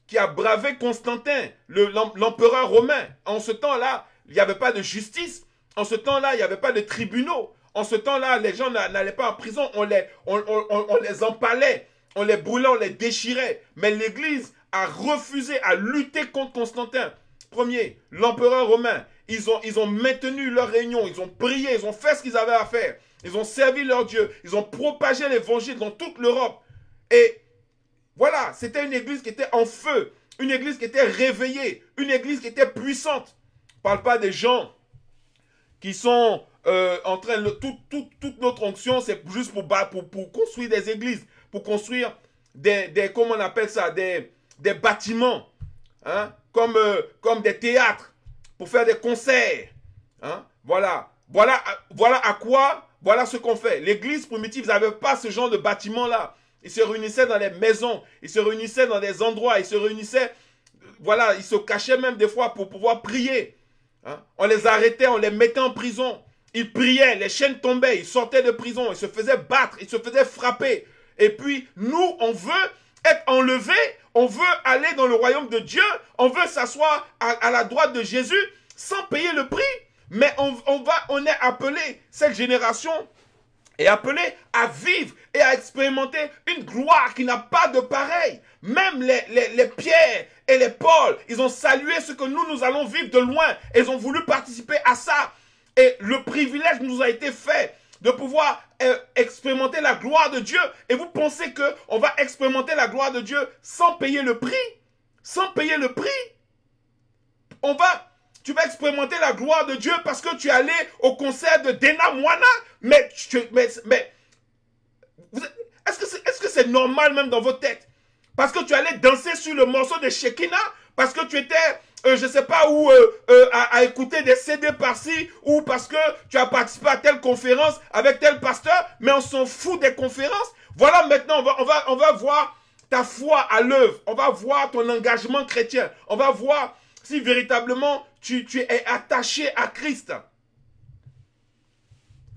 qui a bravé Constantin, l'empereur romain. En ce temps-là, il n'y avait pas de justice. En ce temps-là, il n'y avait pas de tribunaux. En ce temps-là, les gens n'allaient pas en prison. On les empalait, on les brûlait, on les déchirait. Mais l'Église a refusé, a lutté contre Constantin. Premier, l'empereur romain. Ils ont maintenu leur réunion, ils ont prié, ils ont fait ce qu'ils avaient à faire. Ils ont servi leur Dieu. Ils ont propagé l'évangile dans toute l'Europe. Et voilà, c'était une église qui était en feu, une église qui était réveillée, une église qui était puissante. On ne parle pas des gens qui sont en train de... Toute notre onction, c'est juste pour construire des églises, pour construire comment on appelle ça, des bâtiments, hein, comme des théâtres, pour faire des concerts. Hein, voilà à quoi, voilà ce qu'on fait. L'église primitive n'avait pas ce genre de bâtiment-là. Ils se réunissaient dans les maisons, ils se réunissaient dans des endroits, ils se réunissaient, voilà, ils se cachaient même des fois pour pouvoir prier. Hein? On les arrêtait, on les mettait en prison. Ils priaient, les chaînes tombaient, ils sortaient de prison, ils se faisaient battre, ils se faisaient frapper. Et puis, nous, on veut être enlevés, on veut aller dans le royaume de Dieu, on veut s'asseoir à la droite de Jésus sans payer le prix. Mais on est appelé, cette génération est appelé à vivre et à expérimenter une gloire qui n'a pas de pareil. Même les Pierre et les Paul, ils ont salué ce que nous allons vivre de loin. Ils ont voulu participer à ça. Et le privilège nous a été fait de pouvoir expérimenter la gloire de Dieu. Et vous pensez qu'on va expérimenter la gloire de Dieu sans payer le prix? Sans payer le prix? Tu vas expérimenter la gloire de Dieu parce que tu es allé au concert de Dena Moana. Mais est-ce que c'est normal même dans votre tête? Parce que tu allais danser sur le morceau de Shekinah? Parce que tu étais, je ne sais pas où, à écouter des CD par-ci? Ou parce que tu as participé à telle conférence avec tel pasteur? Mais on s'en fout des conférences. Voilà, maintenant, on va voir ta foi à l'œuvre. On va voir ton engagement chrétien. On va voir si véritablement tu es attaché à Christ.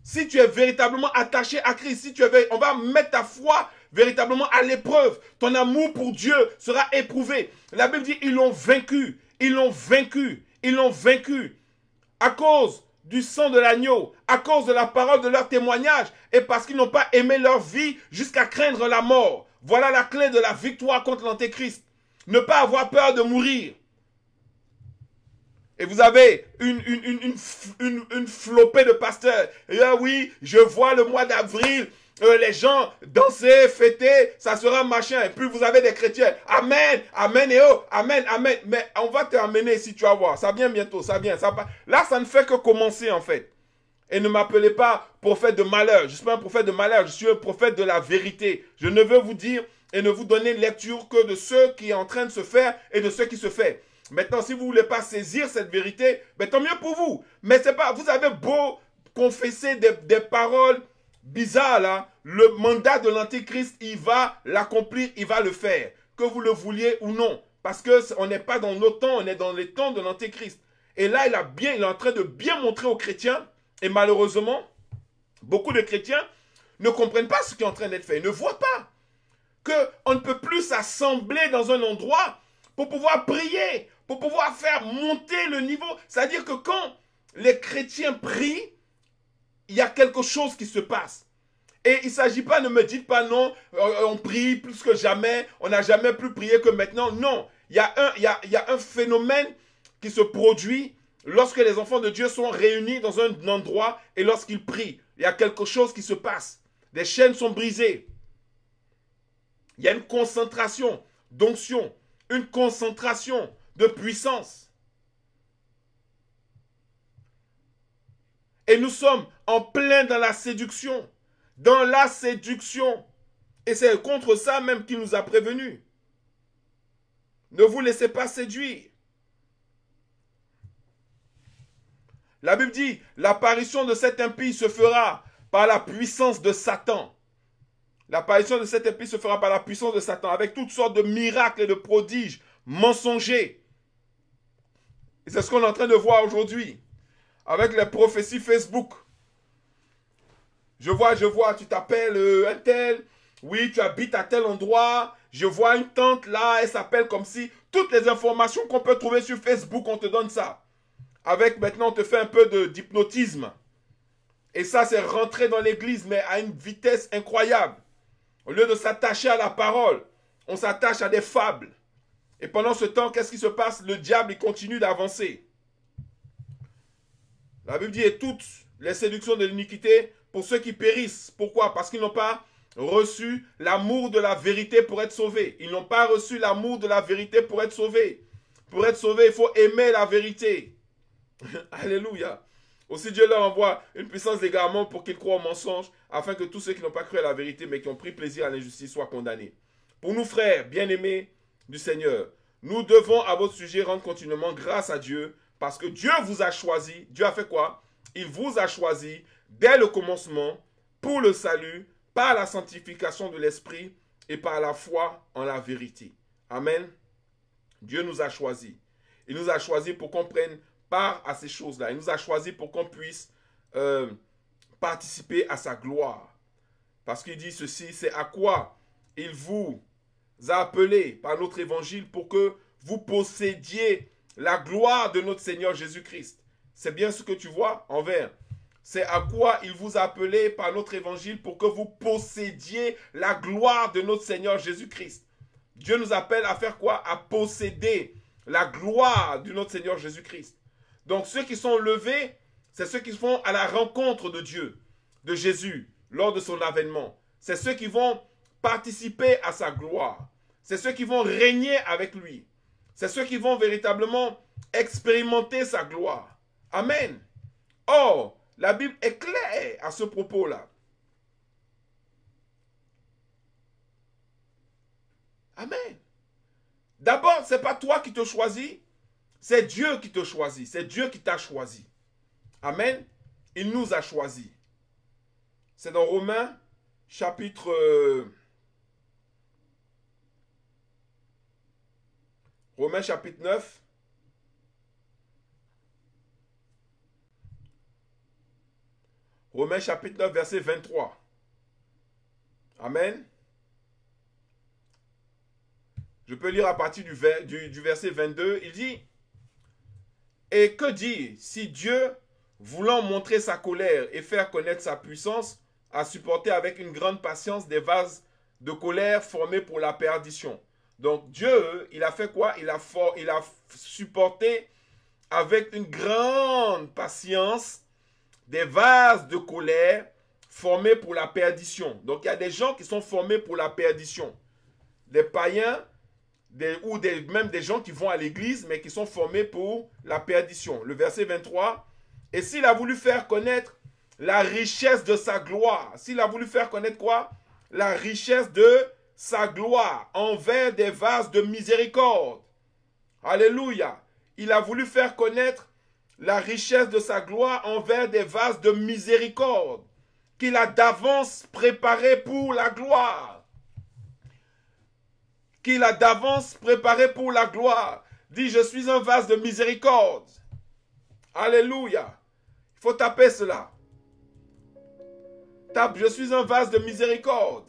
Si tu es véritablement attaché à Christ, on va mettre ta foi véritablement à l'épreuve. Ton amour pour Dieu sera éprouvé. La Bible dit, ils l'ont vaincu. Ils l'ont vaincu. Ils l'ont vaincu. À cause du sang de l'agneau, à cause de la parole de leur témoignage, et parce qu'ils n'ont pas aimé leur vie jusqu'à craindre la mort. Voilà la clé de la victoire contre l'antéchrist. Ne pas avoir peur de mourir. Et vous avez une flopée de pasteurs. Et là, oui, je vois le mois d'avril, les gens danser, fêter, ça sera machin. Et puis vous avez des chrétiens. Amen, amen et oh, amen, amen. Mais on va terminer ici, tu vas voir. Ça vient bientôt, ça vient. Là, ça ne fait que commencer en fait. Et ne m'appelez pas prophète de malheur. Je ne suis pas un prophète de malheur, je suis un prophète de la vérité. Je ne veux vous dire et ne vous donner lecture que de ce qui est en train de se faire et de ce qui se fait. Maintenant, si vous ne voulez pas saisir cette vérité, ben, tant mieux pour vous. Mais c'est pas, vous avez beau confesser des paroles bizarres là, le mandat de l'antéchrist, il va l'accomplir, il va le faire. Que vous le vouliez ou non. Parce qu'on n'est pas dans nos temps, on est dans les temps de l'antéchrist. Et là, il est en train de bien montrer aux chrétiens, et malheureusement, beaucoup de chrétiens ne comprennent pas ce qui est en train d'être fait. Ils ne voient pas qu'on ne peut plus s'assembler dans un endroit pour pouvoir prier, pour pouvoir faire monter le niveau. C'est-à-dire que quand les chrétiens prient, il y a quelque chose qui se passe. Et il ne s'agit pas, ne me dites pas non, on prie plus que jamais, on n'a jamais plus prié que maintenant. Non, il y a un phénomène qui se produit lorsque les enfants de Dieu sont réunis dans un endroit et lorsqu'ils prient. Il y a quelque chose qui se passe. Des chaînes sont brisées. Il y a une concentration d'onction, une concentration de puissance. Et nous sommes en plein dans la séduction. Dans la séduction. Et c'est contre ça même qu'il nous a prévenus. Ne vous laissez pas séduire. La Bible dit, l'apparition de cet impie se fera par la puissance de Satan. L'apparition de cet impie se fera par la puissance de Satan, avec toutes sortes de miracles et de prodiges mensongers. Et c'est ce qu'on est en train de voir aujourd'hui, avec les prophéties Facebook. Je vois, tu t'appelles un tel, oui, tu habites à tel endroit, je vois une tante là, elle s'appelle comme si, toutes les informations qu'on peut trouver sur Facebook, on te donne ça. Avec maintenant, on te fait un peu d'hypnotisme. Et ça, c'est rentrer dans l'église, mais à une vitesse incroyable. Au lieu de s'attacher à la parole, on s'attache à des fables. Et pendant ce temps, qu'est-ce qui se passe? Le diable, il continue d'avancer. La Bible dit, et toutes les séductions de l'iniquité pour ceux qui périssent. Pourquoi? Parce qu'ils n'ont pas reçu l'amour de la vérité pour être sauvés. Ils n'ont pas reçu l'amour de la vérité pour être sauvés. Pour être sauvés, il faut aimer la vérité. Alléluia. Aussi Dieu leur envoie une puissance d'égarement pour qu'ils croient au mensonge, afin que tous ceux qui n'ont pas cru à la vérité, mais qui ont pris plaisir à l'injustice, soient condamnés. Pour nous, frères bien-aimés du Seigneur, nous devons à votre sujet rendre continuellement grâce à Dieu, parce que Dieu vous a choisi. Dieu a fait quoi? Il vous a choisi dès le commencement pour le salut, par la sanctification de l'esprit et par la foi en la vérité. Amen. Dieu nous a choisis. Il nous a choisis pour qu'on prenne part à ces choses-là. Il nous a choisis pour qu'on puisse participer à sa gloire. Parce qu'il dit ceci, c'est à quoi il vous a appelé par notre évangile pour que vous possédiez la gloire de notre Seigneur Jésus-Christ. C'est bien ce que tu vois en vert. C'est à quoi il vous a appelé par notre évangile pour que vous possédiez la gloire de notre Seigneur Jésus-Christ. Dieu nous appelle à faire quoi? À posséder la gloire de notre Seigneur Jésus-Christ. Donc ceux qui sont levés, c'est ceux qui vont à la rencontre de Dieu, de Jésus, lors de son avènement. C'est ceux qui vont participer à sa gloire. C'est ceux qui vont régner avec lui. C'est ceux qui vont véritablement expérimenter sa gloire. Amen. Or, la Bible est claire à ce propos-là. Amen. D'abord, ce n'est pas toi qui te choisis, c'est Dieu qui te choisit. C'est Dieu qui t'a choisi. Amen. Il nous a choisis. C'est dans Romains, chapitre... Romains, chapitre 9. Romains, chapitre 9, verset 23. Amen. Je peux lire à partir du verset 22. Il dit... Et que dire si Dieu, voulant montrer sa colère et faire connaître sa puissance, a supporté avec une grande patience des vases de colère formés pour la perdition. Donc Dieu, il a fait quoi? Il a supporté avec une grande patience des vases de colère formés pour la perdition. Donc il y a des gens qui sont formés pour la perdition. Des païens, même des gens qui vont à l'église, mais qui sont formés pour la perdition. Le verset 23, « Et s'il a voulu faire connaître la richesse de sa gloire, s'il a voulu faire connaître quoi? La richesse de sa gloire envers des vases de miséricorde. » Alléluia. Il a voulu faire connaître la richesse de sa gloire envers des vases de miséricorde qu'il a d'avance préparé pour la gloire. Qu'il a d'avance préparé pour la gloire. Dit, je suis un vase de miséricorde. Alléluia. Il faut taper cela. Tape, je suis un vase de miséricorde.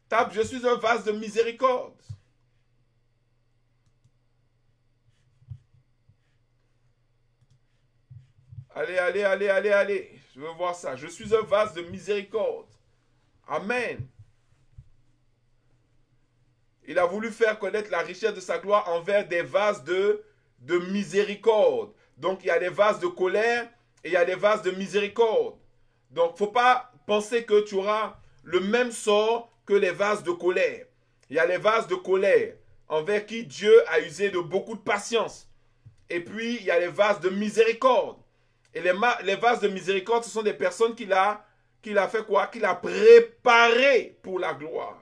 Tape, je suis un vase de miséricorde. Allez, allez, allez, allez, allez. Je veux voir ça. Je suis un vase de miséricorde. Amen. Il a voulu faire connaître la richesse de sa gloire envers des vases de miséricorde. Donc, il y a des vases de colère et il y a des vases de miséricorde. Donc, il ne faut pas penser que tu auras le même sort que les vases de colère. Il y a les vases de colère envers qui Dieu a usé de beaucoup de patience. Et puis, il y a les vases de miséricorde. Et les vases de miséricorde, ce sont des personnes qu'il a fait quoi? Qu'il a préparées pour la gloire.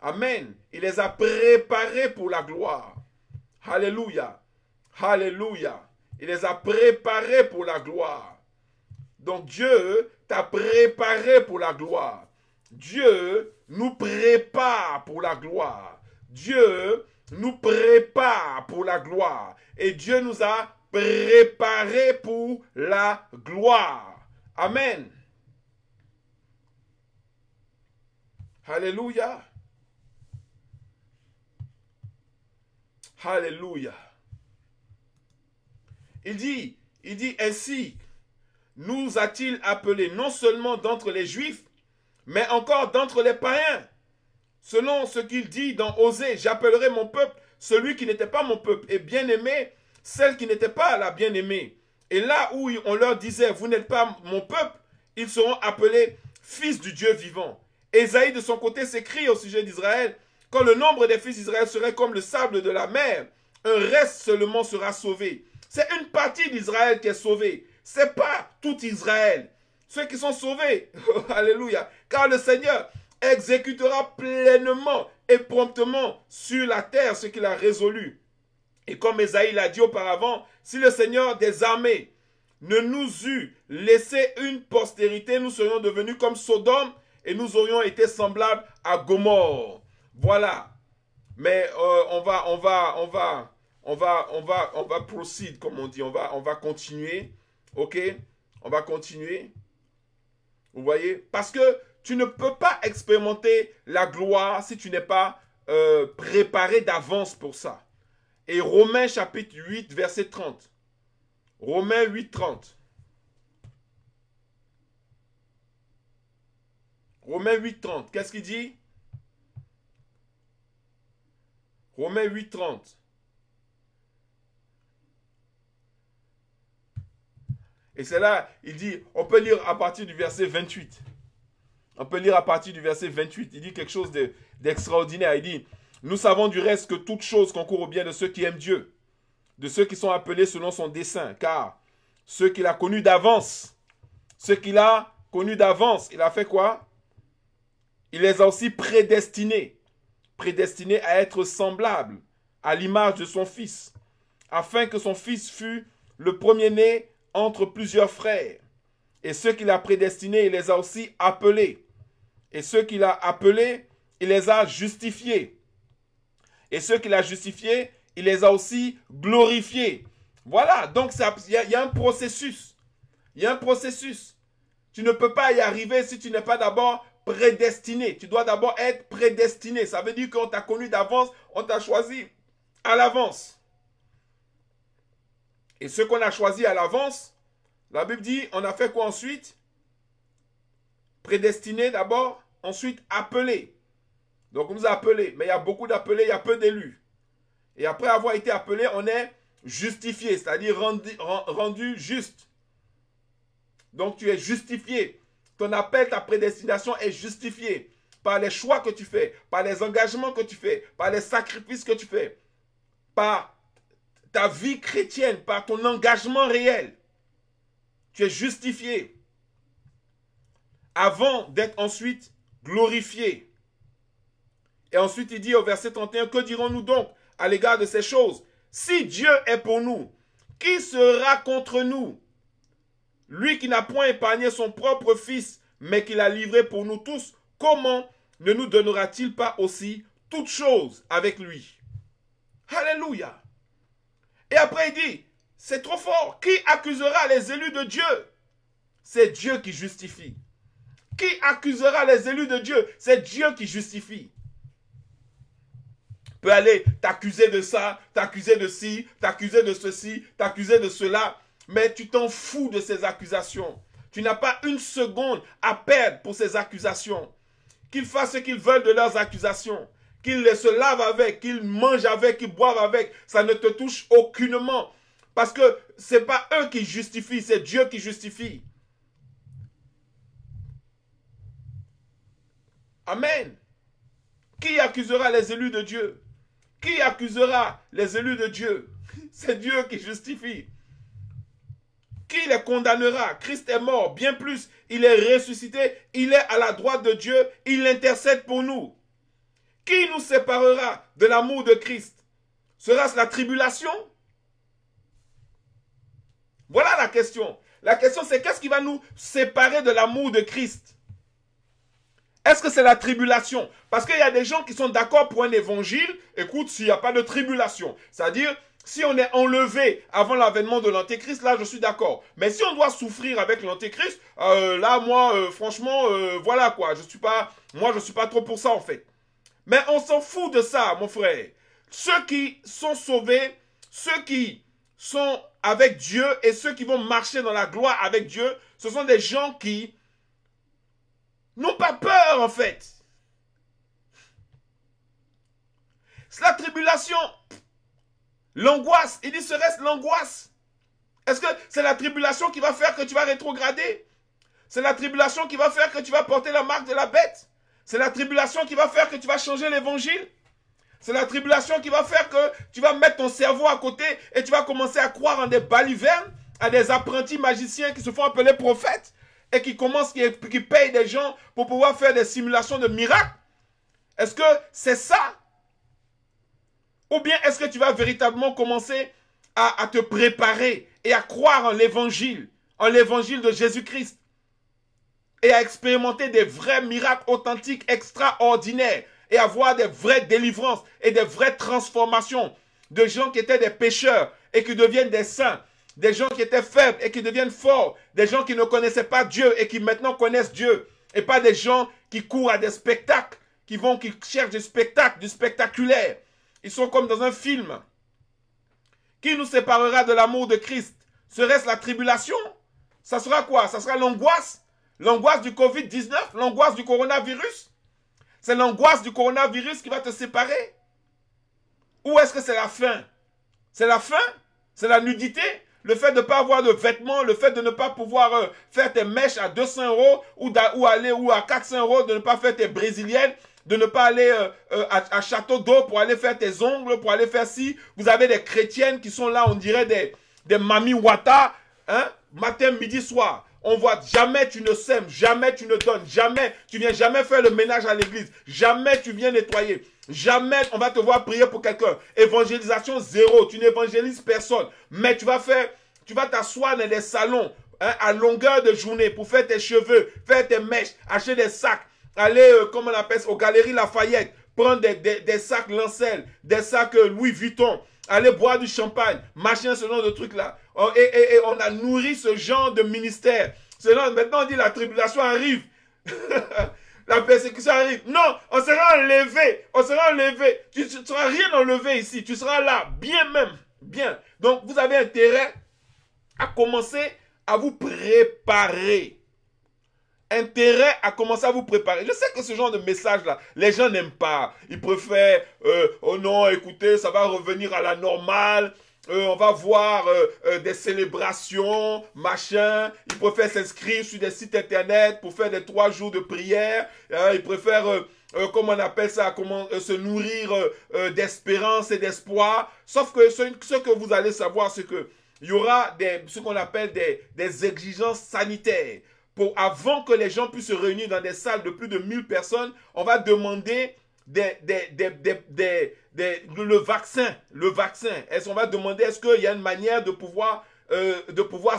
Amen. Il les a préparés pour la gloire. Alléluia. Alléluia. Il les a préparés pour la gloire. Donc Dieu t'a préparé pour la gloire. Dieu nous prépare pour la gloire. Dieu nous prépare pour la gloire. Et Dieu nous a préparés pour la gloire. Amen. Alléluia. Alléluia. Il dit ainsi, nous a-t-il appelés non seulement d'entre les Juifs, mais encore d'entre les païens. Selon ce qu'il dit dans Osée, j'appellerai mon peuple celui qui n'était pas mon peuple, et bien-aimé celle qui n'était pas la bien-aimée. Et là où on leur disait, vous n'êtes pas mon peuple, ils seront appelés fils du Dieu vivant. Ésaïe de son côté s'écrit au sujet d'Israël, quand le nombre des fils d'Israël serait comme le sable de la mer, un reste seulement sera sauvé. C'est une partie d'Israël qui est sauvée. Ce n'est pas tout Israël. Ceux qui sont sauvés, alléluia, car le Seigneur exécutera pleinement et promptement sur la terre ce qu'il a résolu. Et comme Ésaïe l'a dit auparavant, si le Seigneur des armées ne nous eût laissé une postérité, nous serions devenus comme Sodome et nous aurions été semblables à Gomorrhe. Voilà. Mais on va proceed, comme on dit. On va continuer. Ok? On va continuer. Vous voyez? Parce que tu ne peux pas expérimenter la gloire si tu n'es pas préparé d'avance pour ça. Et Romains chapitre 8, verset 30. Romains 8, 30. Romains 8, 30. Qu'est-ce qu'il dit? Romains 8, 30. Et c'est là, il dit, on peut lire à partir du verset 28. On peut lire à partir du verset 28. Il dit quelque chose d'extraordinaire. Il dit, nous savons du reste que toute chose concourt au bien de ceux qui aiment Dieu, de ceux qui sont appelés selon son dessein. Car ceux qu'il a connus d'avance, il a fait quoi? Il les a aussi prédestinés à être semblables à l'image de son Fils, afin que son Fils fût le premier-né entre plusieurs frères. Et ceux qu'il a prédestinés, il les a aussi appelés. Et ceux qu'il a appelés, il les a justifiés. Et ceux qu'il a justifiés, il les a aussi glorifiés. Voilà, donc il y a un processus. Il y a un processus. Tu ne peux pas y arriver si tu n'es pas d'abord prédestiné. Tu dois d'abord être prédestiné. Ça veut dire qu'on t'a connu d'avance, on t'a choisi à l'avance. Et ceux qu'on a choisis à l'avance, la Bible dit, on a fait quoi ensuite? Prédestiné d'abord, ensuite appelé. Donc on nous a appelés, mais il y a beaucoup d'appelés, il y a peu d'élus. Et après avoir été appelé, on est justifié, c'est-à-dire rendu juste. Donc tu es justifié. Ton appel, ta prédestination est justifiée par les choix que tu fais, par les engagements que tu fais, par les sacrifices que tu fais, par ta vie chrétienne, par ton engagement réel. Tu es justifié avant d'être ensuite glorifié. Et ensuite il dit au verset 31, que dirons-nous donc à l'égard de ces choses? Si Dieu est pour nous, qui sera contre nous? Lui qui n'a point épargné son propre Fils, mais qui l'a livré pour nous tous, comment ne nous donnera-t-il pas aussi toutes choses avec lui? Alléluia. Et après il dit, c'est trop fort. Qui accusera les élus de Dieu? C'est Dieu qui justifie. Qui accusera les élus de Dieu? C'est Dieu qui justifie. Peut aller t'accuser de ça, t'accuser de ci, t'accuser de ceci, t'accuser de cela, mais tu t'en fous de ces accusations. Tu n'as pas une seconde à perdre pour ces accusations. Qu'ils fassent ce qu'ils veulent de leurs accusations, qu'ils se lavent avec, qu'ils mangent avec, qu'ils boivent avec, ça ne te touche aucunement. Parce que ce n'est pas eux qui justifient, c'est Dieu qui justifie. Amen. Qui accusera les élus de Dieu? Qui accusera les élus de Dieu? C'est Dieu qui justifie. Qui les condamnera? Christ est mort, bien plus, il est ressuscité, il est à la droite de Dieu, il intercède pour nous. Qui nous séparera de l'amour de Christ? Sera-ce la tribulation? Voilà la question. La question c'est qu'est-ce qui va nous séparer de l'amour de Christ? Est-ce que c'est la tribulation? Parce qu'il y a des gens qui sont d'accord pour un évangile. Écoute, s'il n'y a pas de tribulation, c'est-à-dire si on est enlevé avant l'avènement de l'antéchrist, là je suis d'accord. Mais si on doit souffrir avec l'antéchrist, là moi franchement, voilà quoi, je suis pas trop pour ça en fait. Mais on s'en fout de ça mon frère. Ceux qui sont sauvés, ceux qui sont avec Dieu et ceux qui vont marcher dans la gloire avec Dieu, ce sont des gens qui n'ont pas peur en fait. C'est la tribulation. L'angoisse, il dit serait-ce l'angoisse? Est-ce que c'est la tribulation qui va faire que tu vas rétrograder? C'est la tribulation qui va faire que tu vas porter la marque de la bête? C'est la tribulation qui va faire que tu vas changer l'évangile? C'est la tribulation qui va faire que tu vas mettre ton cerveau à côté et tu vas commencer à croire en des balivernes, à des apprentis magiciens qui se font appeler prophètes et qui payent des gens pour pouvoir faire des simulations de miracles? Est-ce que c'est ça? Ou bien est-ce que tu vas véritablement commencer à te préparer et à croire en l'évangile de Jésus-Christ et à expérimenter des vrais miracles authentiques, extraordinaires et à voir des vraies délivrances et des vraies transformations de gens qui étaient des pécheurs et qui deviennent des saints, des gens qui étaient faibles et qui deviennent forts, des gens qui ne connaissaient pas Dieu et qui maintenant connaissent Dieu, et pas des gens qui courent à des spectacles, qui cherchent des spectacles, du spectaculaire. Ils sont comme dans un film. Qui nous séparera de l'amour de Christ? Serait-ce la tribulation? Ça sera quoi? Ça sera l'angoisse? L'angoisse du Covid-19? L'angoisse du coronavirus? C'est l'angoisse du coronavirus qui va te séparer? Ou est-ce que c'est la faim? C'est la faim? C'est la nudité? Le fait de ne pas avoir de vêtements, le fait de ne pas pouvoir faire tes mèches à 200 € ou à 400 €, de ne pas faire tes brésiliennes, de ne pas aller à Château d'Eau pour aller faire tes ongles, pour aller faire ci. Vous avez des chrétiennes qui sont là, on dirait des mamies Wata, hein, matin, midi, soir. On voit jamais tu ne sèmes, jamais tu ne donnes, jamais tu viens jamais faire le ménage à l'église, jamais tu viens nettoyer, jamais on va te voir prier pour quelqu'un. Évangélisation zéro, tu n'évangélises personne, mais tu vas t'asseoir dans des salons hein, à longueur de journée pour faire tes cheveux, faire tes mèches, acheter des sacs, aller, comment on appelle ça, aux Galeries Lafayette, prendre des sacs Lancel, des sacs Louis Vuitton, aller boire du champagne, machin, ce genre de trucs-là. Et on a nourri ce genre de ministère. Maintenant, on dit la tribulation arrive. La persécution arrive. Non, on sera enlevé. On sera enlevé. Tu ne seras rien enlevé ici. Tu seras là, bien même. Bien. Donc, vous avez intérêt à commencer à vous préparer. Intérêt à commencer à vous préparer. Je sais que ce genre de message-là, les gens n'aiment pas. Ils préfèrent, oh non, écoutez, ça va revenir à la normale. On va voir des célébrations, machin. Ils préfèrent s'inscrire sur des sites internet pour faire des 3 jours de prière. Ils préfèrent, comment on appelle ça, se nourrir d'espérance et d'espoir. Sauf que ce que vous allez savoir, c'est que il y aura ce qu'on appelle des exigences sanitaires. Avant que les gens puissent se réunir dans des salles de plus de 1000 personnes, on va demander le vaccin. On va demander est-ce qu'il y a une manière de pouvoir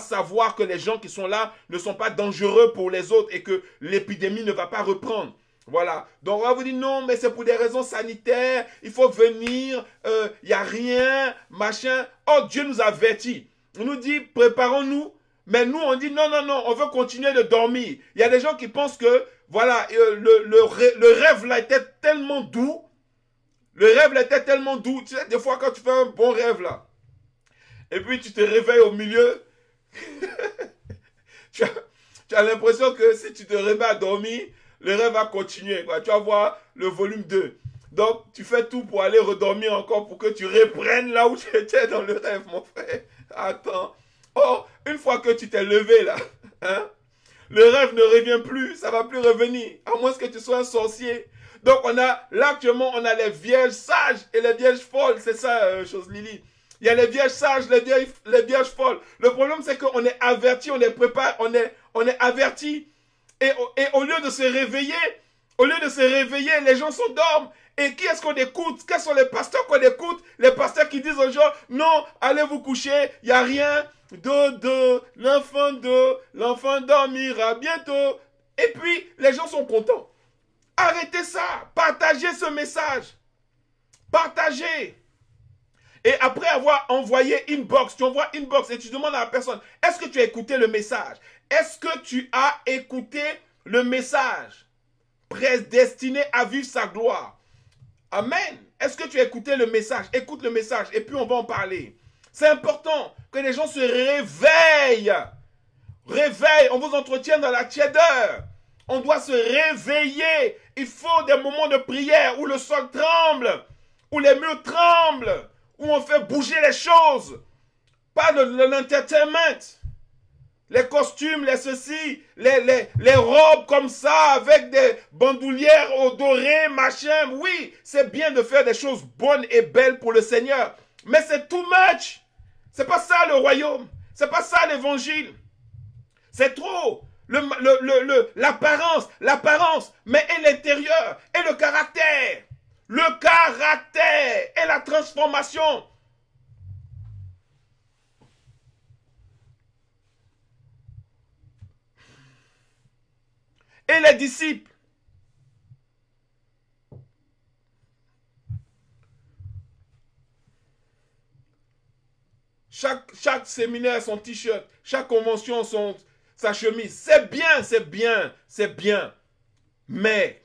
savoir que les gens qui sont là ne sont pas dangereux pour les autres et que l'épidémie ne va pas reprendre. Voilà. Donc on va vous dire non, mais c'est pour des raisons sanitaires, il faut venir, il n'y a rien, machin. Oh, Dieu nous avertit. On nous dit préparons-nous. Mais nous, on dit non, non, non, on veut continuer de dormir. Il y a des gens qui pensent que, voilà, le rêve là était tellement doux. Le rêve là était tellement doux. Tu sais, des fois, quand tu fais un bon rêve là, et puis tu te réveilles au milieu, tu as l'impression que si tu te réveilles à dormir, le rêve va continuer, quoi. Tu vas voir le volume 2. Donc, tu fais tout pour aller redormir encore pour que tu reprennes là où tu étais dans le rêve, mon frère. Attends. Oh, une fois que tu t'es levé là, hein, le rêve ne revient plus, ça ne va plus revenir, à moins que tu sois un sorcier. Donc là actuellement, on a les vierges sages et les vierges folles. C'est ça, chose Lily. Il y a les vierges sages, les vierges folles. Le problème, c'est qu'on est averti, on est préparé, on est averti. Et au lieu de se réveiller, les gens s'endorment. Et qui est-ce qu'on écoute? Quels sont les pasteurs qu'on écoute? Les pasteurs qui disent aux gens, non, allez vous coucher, il n'y a rien. L'enfant dormira bientôt. Et puis, les gens sont contents. Arrêtez ça. Partagez ce message. Partagez. Et après avoir envoyé inbox, tu envoies inbox et tu demandes à la personne, est-ce que tu as écouté le message? Est-ce que tu as écouté le message? Prédestiné à vivre sa gloire. Amen. Est-ce que tu as écouté le message? Écoute le message et puis on va en parler. C'est important que les gens se réveillent. Réveille, on vous entretient dans la tiédeur. On doit se réveiller. Il faut des moments de prière où le sol tremble, où les murs tremblent, où on fait bouger les choses. Pas de l'entertainment. Les costumes, les ceci, les robes comme ça, avec des bandoulières odorées, machin. Oui, c'est bien de faire des choses bonnes et belles pour le Seigneur. Mais c'est too much. C'est pas ça le royaume. C'est pas ça l'évangile. C'est trop. L'apparence, mais et l'intérieur, et le caractère. Le caractère et la transformation. Et les disciples. Chaque séminaire, son t-shirt. Chaque convention, sa chemise. C'est bien, c'est bien, c'est bien. Mais,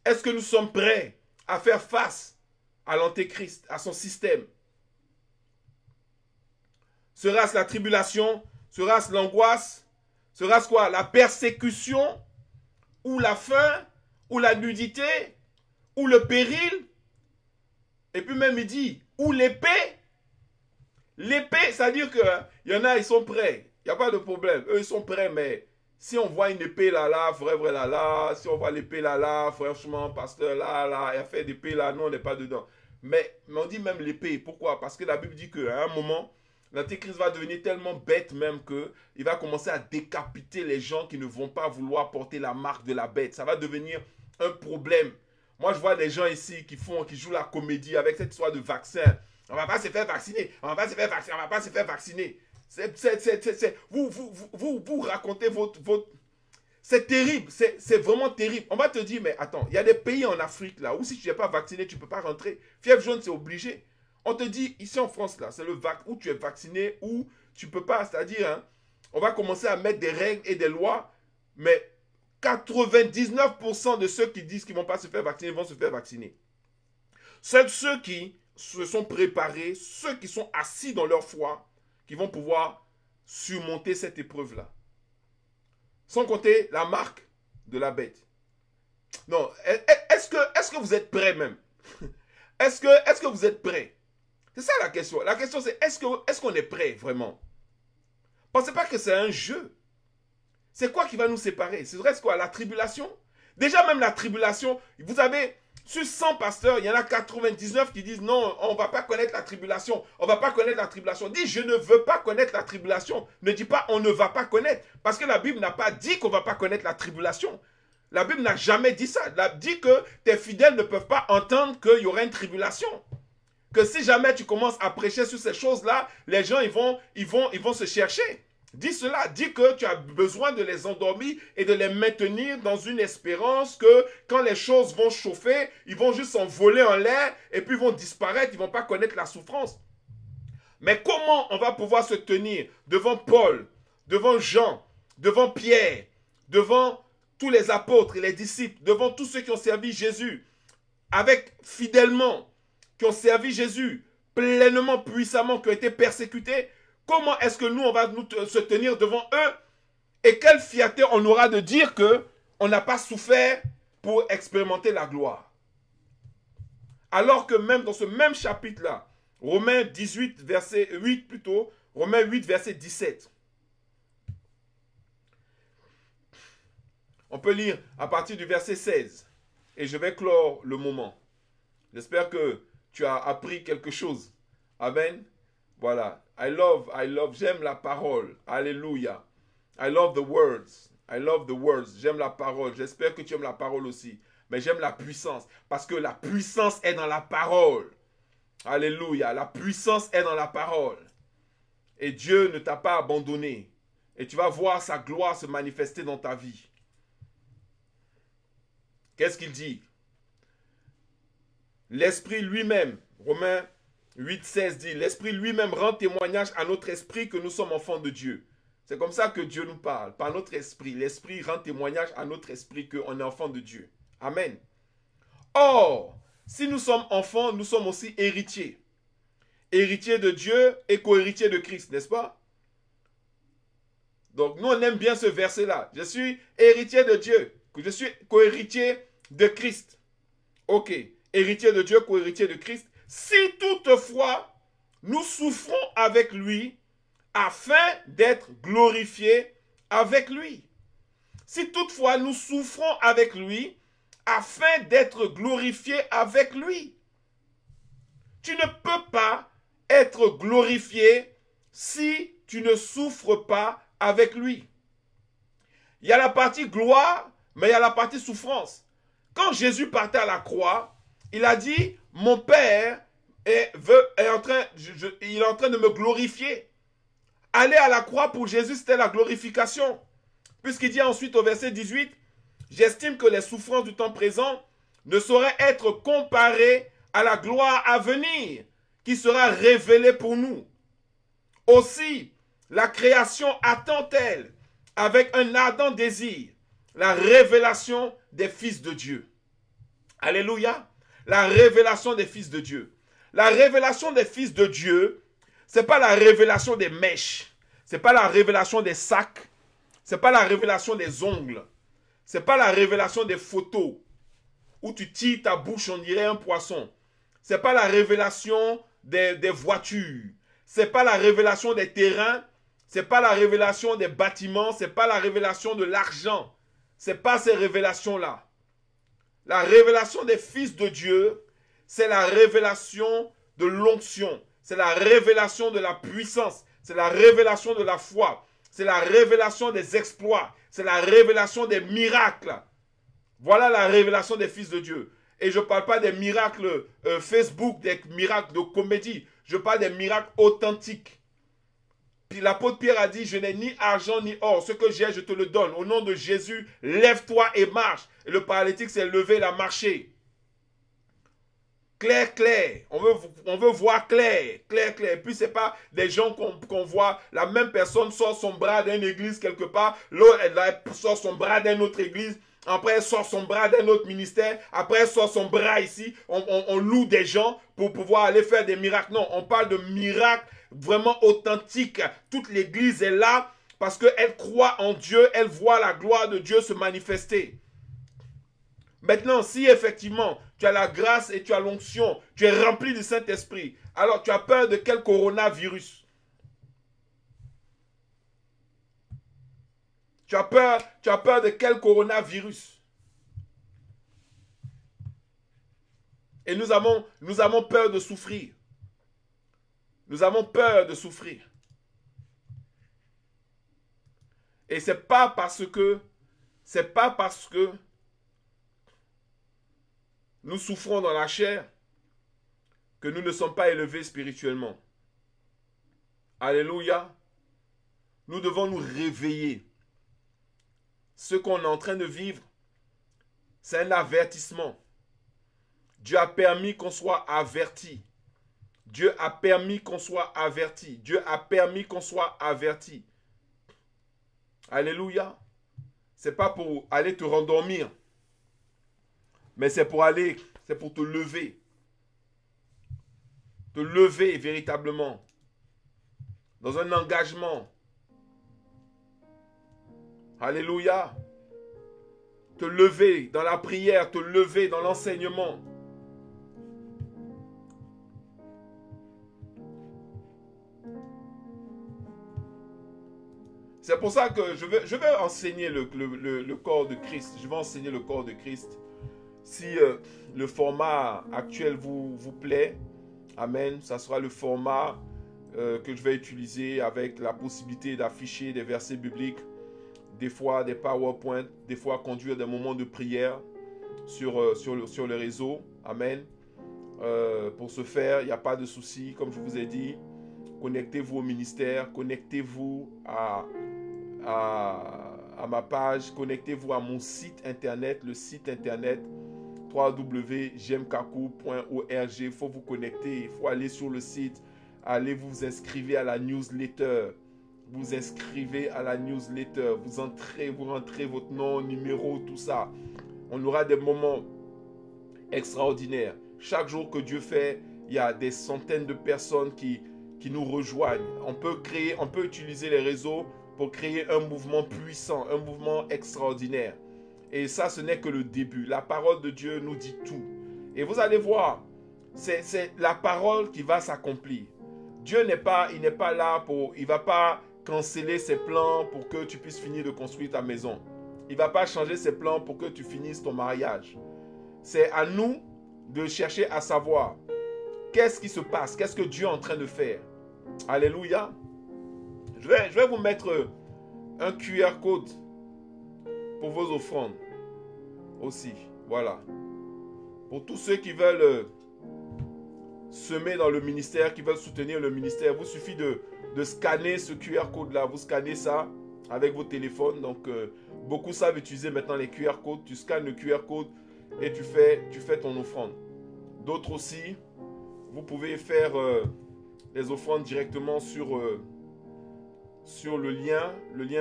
est-ce que nous sommes prêts à faire face à l'antéchrist, à son système? Sera-ce la tribulation? Sera-ce l'angoisse? Sera-ce quoi? La persécution? Ou la faim? Ou la nudité? Ou le péril? Et puis même il dit, ou l'épée? L'épée, ça veut dire qu'il y en a, ils sont prêts. Il n'y a pas de problème. Eux, ils sont prêts, mais si on voit une épée là, frère, là, si on voit l'épée là, franchement, pasteur, là, il a fait d'épée là, non, on n'est pas dedans. Mais on dit même l'épée. Pourquoi? Parce que la Bible dit qu'à un moment, l'antéchrist va devenir tellement bête même qu'il va commencer à décapiter les gens qui ne vont pas vouloir porter la marque de la bête. Ça va devenir un problème. Moi, je vois des gens ici qui jouent la comédie avec cette histoire de vaccin. On ne va pas se faire vacciner. On ne va pas se faire vacciner. On va pas se faire vacciner. Vous racontez votre... C'est terrible. C'est vraiment terrible. On va te dire, mais attends, il y a des pays en Afrique là où si tu n'es pas vacciné, tu ne peux pas rentrer. Fièvre jaune, c'est obligé. On te dit, ici en France là, c'est le où tu es vacciné ou tu ne peux pas. C'est-à-dire, hein, on va commencer à mettre des règles et des lois, mais 99% de ceux qui disent qu'ils ne vont pas se faire vacciner vont se faire vacciner. Seuls ceux qui se sont préparés, ceux qui sont assis dans leur foi, qui vont pouvoir surmonter cette épreuve-là. Sans compter la marque de la bête. Non, est-ce que vous êtes prêts même? Est-ce que vous êtes prêts? C'est ça la question. La question c'est, est-ce qu'on est prêt vraiment? Pensez pas que c'est un jeu. C'est quoi qui va nous séparer? Ce serait quoi? La tribulation? Déjà même la tribulation, vous avez... Sur 100 pasteurs, il y en a 99 qui disent non, on ne va pas connaître la tribulation. On ne va pas connaître la tribulation. Dis, je ne veux pas connaître la tribulation. Ne dis pas on ne va pas connaître. Parce que la Bible n'a pas dit qu'on ne va pas connaître la tribulation. La Bible n'a jamais dit ça. Elle a dit que tes fidèles ne peuvent pas entendre qu'il y aura une tribulation. Que si jamais tu commences à prêcher sur ces choses-là, les gens ils vont se chercher. Dis cela, dis que tu as besoin de les endormir et de les maintenir dans une espérance que quand les choses vont chauffer, ils vont juste s'envoler en l'air et puis ils vont disparaître, ils ne vont pas connaître la souffrance. Mais comment on va pouvoir se tenir devant Paul, devant Jean, devant Pierre, devant tous les apôtres et les disciples, devant tous ceux qui ont servi Jésus, avec fidèlement, qui ont servi Jésus pleinement, puissamment, qui ont été persécutés? Comment est-ce que nous, on va se tenir devant eux? Et quelle fierté on aura de dire qu'on n'a pas souffert pour expérimenter la gloire? Alors que même dans ce même chapitre-là, Romains 18, verset 8 plutôt, Romains 8, verset 17. On peut lire à partir du verset 16. et je vais clore le moment. J'espère que tu as appris quelque chose. Amen. Voilà. I love, j'aime la parole. Alléluia. I love the words. I love the words. J'aime la parole. J'espère que tu aimes la parole aussi. Mais j'aime la puissance. Parce que la puissance est dans la parole. Alléluia. La puissance est dans la parole. Et Dieu ne t'a pas abandonné. Et tu vas voir sa gloire se manifester dans ta vie. Qu'est-ce qu'il dit? L'Esprit lui-même, Romains 8,16 dit, l'Esprit lui-même rend témoignage à notre esprit que nous sommes enfants de Dieu. C'est comme ça que Dieu nous parle, par notre esprit. L'Esprit rend témoignage à notre esprit qu'on est enfant de Dieu. Amen. Or, si nous sommes enfants, nous sommes aussi héritiers. Héritiers de Dieu et co-héritiers de Christ, n'est-ce pas? Donc, nous, on aime bien ce verset-là. Je suis héritier de Dieu. Je suis co-héritier de Christ. Ok. Héritier de Dieu, co-héritier de Christ. Si toutefois, nous souffrons avec lui, afin d'être glorifiés avec lui. Si toutefois, nous souffrons avec lui, afin d'être glorifiés avec lui. Tu ne peux pas être glorifié si tu ne souffres pas avec lui. Il y a la partie gloire, mais il y a la partie souffrance. Quand Jésus partait à la croix, il a dit, mon Père est en train de me glorifier. Aller à la croix pour Jésus, c'était la glorification. Puisqu'il dit ensuite au verset 18, j'estime que les souffrances du temps présent ne sauraient être comparées à la gloire à venir qui sera révélée pour nous. Aussi, la création attend-elle avec un ardent désir la révélation des fils de Dieu. Alléluia. La révélation des fils de Dieu. La révélation des fils de Dieu, ce n'est pas la révélation des mèches. Ce n'est pas la révélation des sacs. Ce n'est pas la révélation des ongles. Ce n'est pas la révélation des photos où tu tires ta bouche, on dirait un poisson. Ce n'est pas la révélation des voitures. Ce n'est pas la révélation des terrains. Ce n'est pas la révélation des bâtiments. Ce n'est pas la révélation de l'argent. Ce n'est pas ces révélations-là. La révélation des fils de Dieu, c'est la révélation de l'onction. C'est la révélation de la puissance. C'est la révélation de la foi. C'est la révélation des exploits. C'est la révélation des miracles. Voilà la révélation des fils de Dieu. Et je ne parle pas des miracles Facebook, des miracles de comédie. Je parle des miracles authentiques. Puis l'apôtre Pierre a dit, je n'ai ni argent ni or. Ce que j'ai, je te le donne. Au nom de Jésus, lève-toi et marche. Et le paralytique s'est levé, il a marché. Clair, clair. On veut voir clair, clair, clair. Et puis, ce n'est pas des gens qu'on voit. La même personne sort son bras d'une église quelque part. L'autre, elle sort son bras d'une autre église. Après, elle sort son bras d'un autre ministère. Après, elle sort son bras ici. On loue des gens pour pouvoir aller faire des miracles. Non, on parle de miracles vraiment authentiques. Toute l'église est là parce qu'elle croit en Dieu. Elle voit la gloire de Dieu se manifester. Maintenant, si effectivement, tu as la grâce et tu as l'onction, tu es rempli du Saint-Esprit, alors tu as peur de quel coronavirus? Tu as peur de quel coronavirus? Et nous avons peur de souffrir. Nous avons peur de souffrir. Et c'est pas parce que nous souffrons dans la chair que nous ne sommes pas élevés spirituellement. Alléluia. Nous devons nous réveiller. Ce qu'on est en train de vivre, c'est un avertissement. Dieu a permis qu'on soit averti. Dieu a permis qu'on soit averti. Dieu a permis qu'on soit averti. Alléluia. Ce n'est pas pour aller te rendormir. Mais c'est pour te lever. Te lever véritablement. Dans un engagement. Alléluia. Te lever dans la prière, te lever dans l'enseignement. C'est pour ça que je vais enseigner le corps de Christ. Je vais enseigner le corps de Christ. Si le format actuel vous plaît, amen, ça sera le format que je vais utiliser avec la possibilité d'afficher des versets bibliques, des fois des PowerPoint, des fois conduire des moments de prière sur le réseau. Amen. Pour ce faire, il n'y a pas de souci, comme je vous ai dit. Connectez-vous au ministère, connectez-vous à ma page, connectez-vous à mon site internet, le site internet www.jemkaku.org. Il faut vous connecter, il faut aller sur le site, allez vous inscrivez à la newsletter. Vous inscrivez à la newsletter, vous rentrez votre nom, numéro, tout ça. On aura des moments extraordinaires. Chaque jour que Dieu fait, il y a des centaines de personnes qui nous rejoignent. On peut utiliser les réseaux pour créer un mouvement puissant, un mouvement extraordinaire. Et ça, ce n'est que le début. La parole de Dieu nous dit tout. Et vous allez voir, c'est la parole qui va s'accomplir. Dieu n'est pas là il ne va pas canceller ses plans pour que tu puisses finir de construire ta maison. Il ne va pas changer ses plans pour que tu finisses ton mariage. C'est à nous de chercher à savoir qu'est-ce qui se passe, qu'est-ce que Dieu est en train de faire. Alléluia. Je vais vous mettre un QR code pour vos offrandes aussi. Voilà. Pour tous ceux qui veulent semer dans le ministère, qui veulent soutenir le ministère, il vous suffit de scanner ce QR code-là. Vous scannez ça avec vos téléphones. Donc, beaucoup savent utiliser maintenant les QR codes. Tu scannes le QR code et tu fais ton offrande. D'autres aussi, vous pouvez faire les offrandes directement sur le lien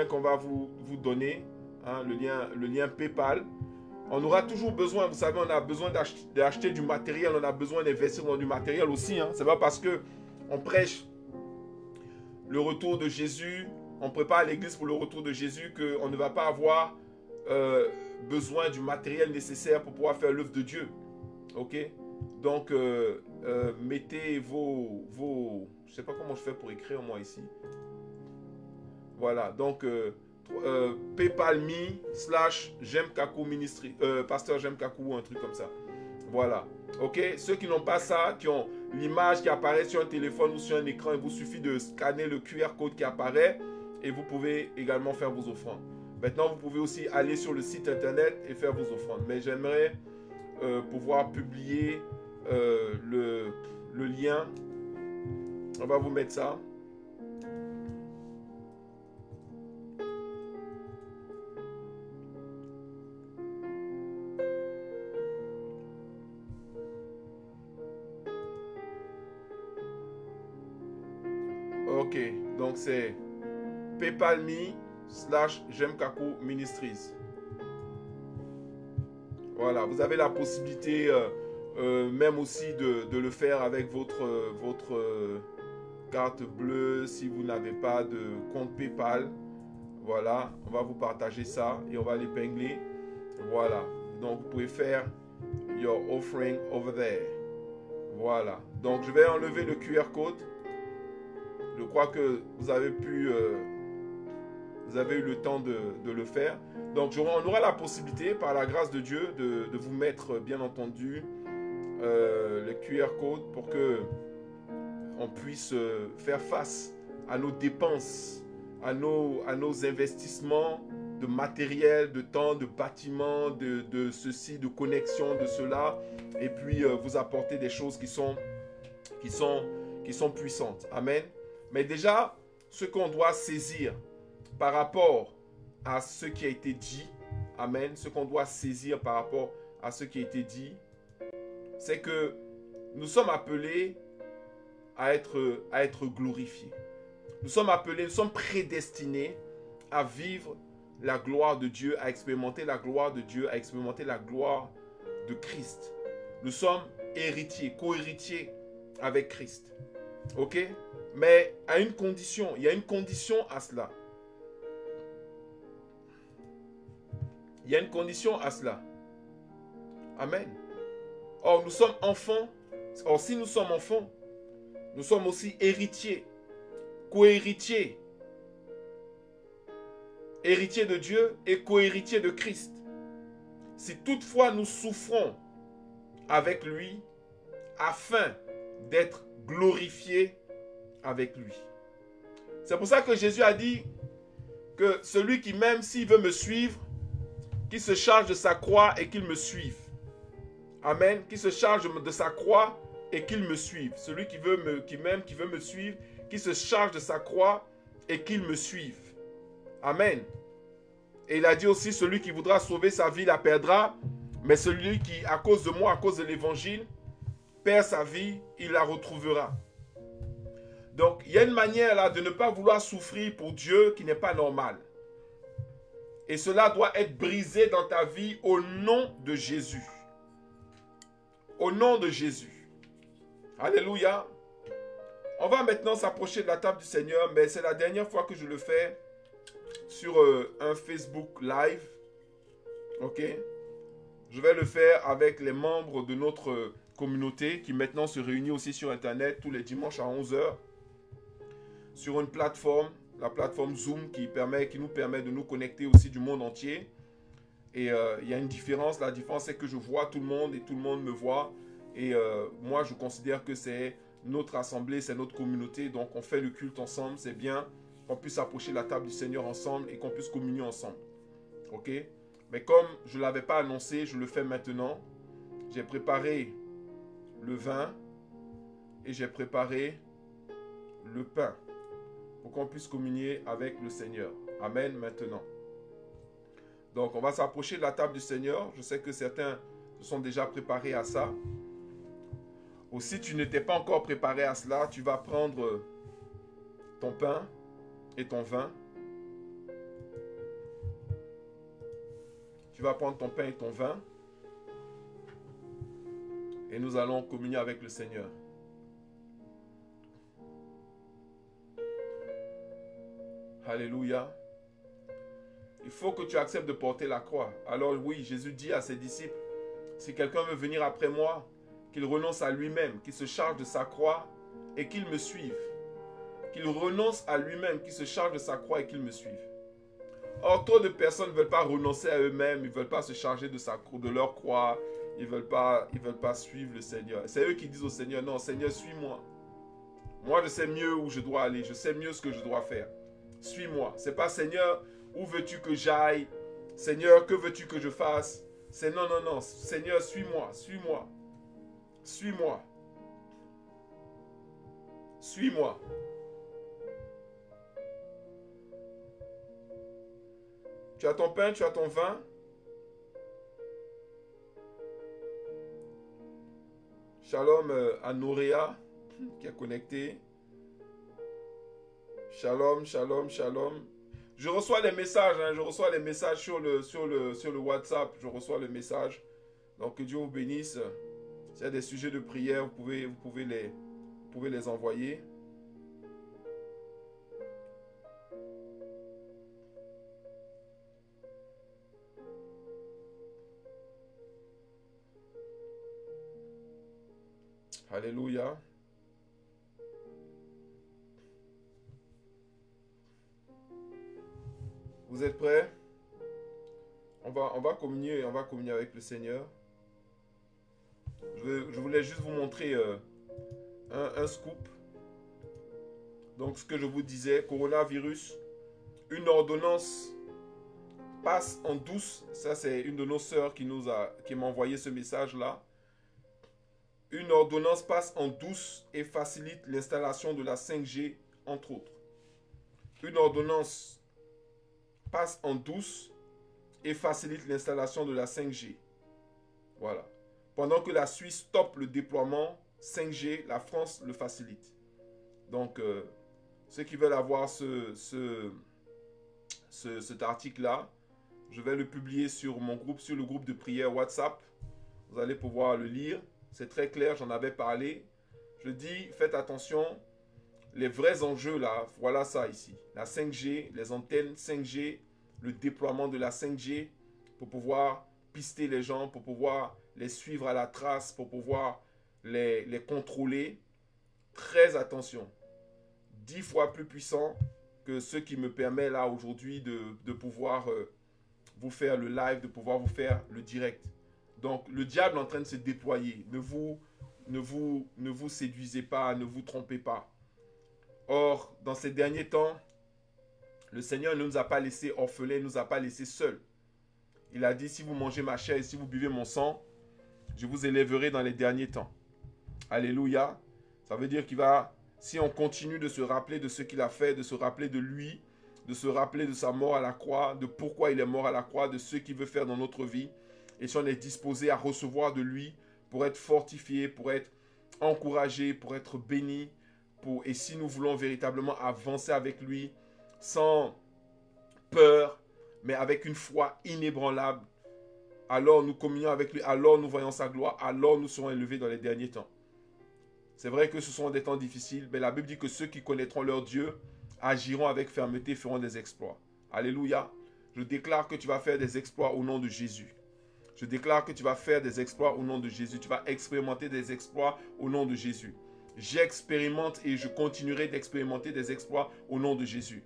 qu'on va vous donner, hein, le lien PayPal. On aura toujours besoin, vous savez, on a besoin d'acheter du matériel, on a besoin d'investir dans du matériel aussi. Hein. Ce n'est pas parce qu'on prêche le retour de Jésus, on prépare l'église pour le retour de Jésus qu'on ne va pas avoir besoin du matériel nécessaire pour pouvoir faire l'œuvre de Dieu. Ok? Donc, mettez vos... Je ne sais pas comment je fais pour écrire moi ici. Voilà, donc PayPal.me/Jemkaku Ministry, Pasteur Jemkaku ou un truc comme ça. Voilà, ok. Ceux qui n'ont pas ça, qui ont l'image qui apparaît sur un téléphone ou sur un écran, il vous suffit de scanner le QR code qui apparaît et vous pouvez également faire vos offrandes. Maintenant, vous pouvez aussi aller sur le site internet et faire vos offrandes. Mais j'aimerais pouvoir publier le lien. On va vous mettre ça. Ok, donc c'est PayPal.me/Jemkaku Ministries. Voilà, vous avez la possibilité même aussi de le faire avec votre carte bleue si vous n'avez pas de compte PayPal. Voilà, on va vous partager ça et on va l'épingler. Voilà, donc vous pouvez faire your offering over there. Voilà, donc je vais enlever le QR code. Je crois que vous avez eu le temps de le faire. Donc, on aura la possibilité, par la grâce de Dieu, de vous mettre, bien entendu, le QR code pour que on puisse faire face à nos dépenses, à nos investissements de matériel, de temps, de bâtiments, de ceci, de connexion, de cela, et puis vous apporter des choses qui sont puissantes. Amen. Mais déjà, ce qu'on doit saisir par rapport à ce qui a été dit, amen, ce qu'on doit saisir par rapport à ce qui a été dit, c'est que nous sommes appelés à être glorifiés. Nous sommes prédestinés à vivre la gloire de Dieu, à expérimenter la gloire de Dieu, à expérimenter la gloire de Christ. Nous sommes héritiers, co-héritiers avec Christ. Ok? Mais à une condition, il y a une condition à cela. Il y a une condition à cela. Amen. Or, nous sommes enfants. Or, si nous sommes enfants, nous sommes aussi héritiers, co-héritiers. Héritiers de Dieu et co-héritiers de Christ. si toutefois nous souffrons avec lui, afin d'être glorifiés avec lui. C'est pour ça que Jésus a dit que celui qui m'aime, s'il veut me suivre, qu'il se charge de sa croix et qu'il me suive. Amen. Qu'il se charge de sa croix et qu'il me suive. Celui qui m'aime, qui veut me suivre, qu'il se charge de sa croix et qu'il me suive. Amen. Et il a dit aussi, celui qui voudra sauver sa vie la perdra, mais celui qui, à cause de moi, à cause de l'évangile, perd sa vie, il la retrouvera. Donc, il y a une manière là de ne pas vouloir souffrir pour Dieu qui n'est pas normale. Et cela doit être brisé dans ta vie au nom de Jésus. Au nom de Jésus. Alléluia. On va maintenant s'approcher de la table du Seigneur, mais c'est la dernière fois que je le fais sur un Facebook Live. Ok? Je vais le faire avec les membres de notre communauté qui maintenant se réunit aussi sur Internet tous les dimanches à 11 h. Sur une plateforme, la plateforme Zoom qui nous permet de nous connecter aussi du monde entier. Et il y a une différence. La différence, c'est que je vois tout le monde et tout le monde me voit. Et moi, je considère que c'est notre assemblée, c'est notre communauté. Donc, on fait le culte ensemble. C'est bien qu'on puisse approcher la table du Seigneur ensemble et qu'on puisse communier ensemble. Ok? Mais comme je ne l'avais pas annoncé, je le fais maintenant. J'ai préparé le vin et j'ai préparé le pain pour qu'on puisse communier avec le Seigneur. Amen maintenant. Donc, on va s'approcher de la table du Seigneur. Je sais que certains se sont déjà préparés à ça. Ou si tu n'étais pas encore préparé à cela, tu vas prendre ton pain et ton vin. Tu vas prendre ton pain et ton vin. Et nous allons communier avec le Seigneur. Alléluia. Il faut que tu acceptes de porter la croix. Alors oui, Jésus dit à ses disciples, si quelqu'un veut venir après moi, qu'il renonce à lui-même, qu'il se charge de sa croix et qu'il me suive. Qu'il renonce à lui-même, qu'il se charge de sa croix et qu'il me suive. Or, trop de personnes ne veulent pas renoncer à eux-mêmes, ils ne veulent pas se charger de leur croix, ils ne veulent pas suivre le Seigneur. C'est eux qui disent au Seigneur, non, Seigneur, suis-moi. Moi, je sais mieux où je dois aller, je sais mieux ce que je dois faire. Suis-moi. Ce n'est pas, Seigneur, où veux-tu que j'aille? Seigneur, que veux-tu que je fasse? C'est non, non, non. Seigneur, suis-moi, suis-moi. Suis-moi. Suis-moi. Tu as ton pain, tu as ton vin. Shalom à Nouréa qui est connecté. Shalom, shalom, shalom. Je reçois les messages, hein, je reçois les messages sur le WhatsApp. Je reçois le message. Donc que Dieu vous bénisse. S'il y a des sujets de prière, vous pouvez les envoyer. Alléluia. Vous êtes prêts? On va communier avec le Seigneur. Je voulais juste vous montrer un scoop. Donc, ce que je vous disais, coronavirus, une ordonnance passe en douce. Ça, c'est une de nos sœurs qui m'a envoyé ce message-là. Une ordonnance passe en douce et facilite l'installation de la 5G, entre autres. Une ordonnance passe en douce et facilite l'installation de la 5G. Voilà. Pendant que la Suisse stoppe le déploiement 5G, la France le facilite. Donc, ceux qui veulent avoir cet article-là, je vais le publier sur mon groupe, sur le groupe de prière WhatsApp. Vous allez pouvoir le lire. C'est très clair, j'en avais parlé. Je dis, faites attention. Les vrais enjeux là, voilà ça ici. La 5G, les antennes 5G, le déploiement de la 5G pour pouvoir pister les gens, pour pouvoir les suivre à la trace, pour pouvoir les contrôler. Très attention. 10 fois plus puissant que ce qui me permet là aujourd'hui de pouvoir vous faire le live, de pouvoir vous faire le direct. Donc, le diable est en train de se déployer. Ne vous séduisez pas, ne vous trompez pas. Or, dans ces derniers temps, le Seigneur ne nous a pas laissés orphelins, il ne nous a pas laissés seuls. Il a dit, si vous mangez ma chair et si vous buvez mon sang, je vous élèverai dans les derniers temps. Alléluia. Ça veut dire qu'il va, si on continue de se rappeler de ce qu'il a fait, de se rappeler de lui, de se rappeler de sa mort à la croix, de pourquoi il est mort à la croix, de ce qu'il veut faire dans notre vie, et si on est disposé à recevoir de lui pour être fortifié, pour être encouragé, pour être béni, et si nous voulons véritablement avancer avec lui sans peur, mais avec une foi inébranlable, alors nous communions avec lui, alors nous voyons sa gloire, alors nous serons élevés dans les derniers temps. C'est vrai que ce sont des temps difficiles, mais la Bible dit que ceux qui connaîtront leur Dieu agiront avec fermeté, feront des exploits. Alléluia. Je déclare que tu vas faire des exploits au nom de Jésus. Je déclare que tu vas faire des exploits au nom de Jésus. Tu vas expérimenter des exploits au nom de Jésus. J'expérimente et je continuerai d'expérimenter des exploits au nom de Jésus.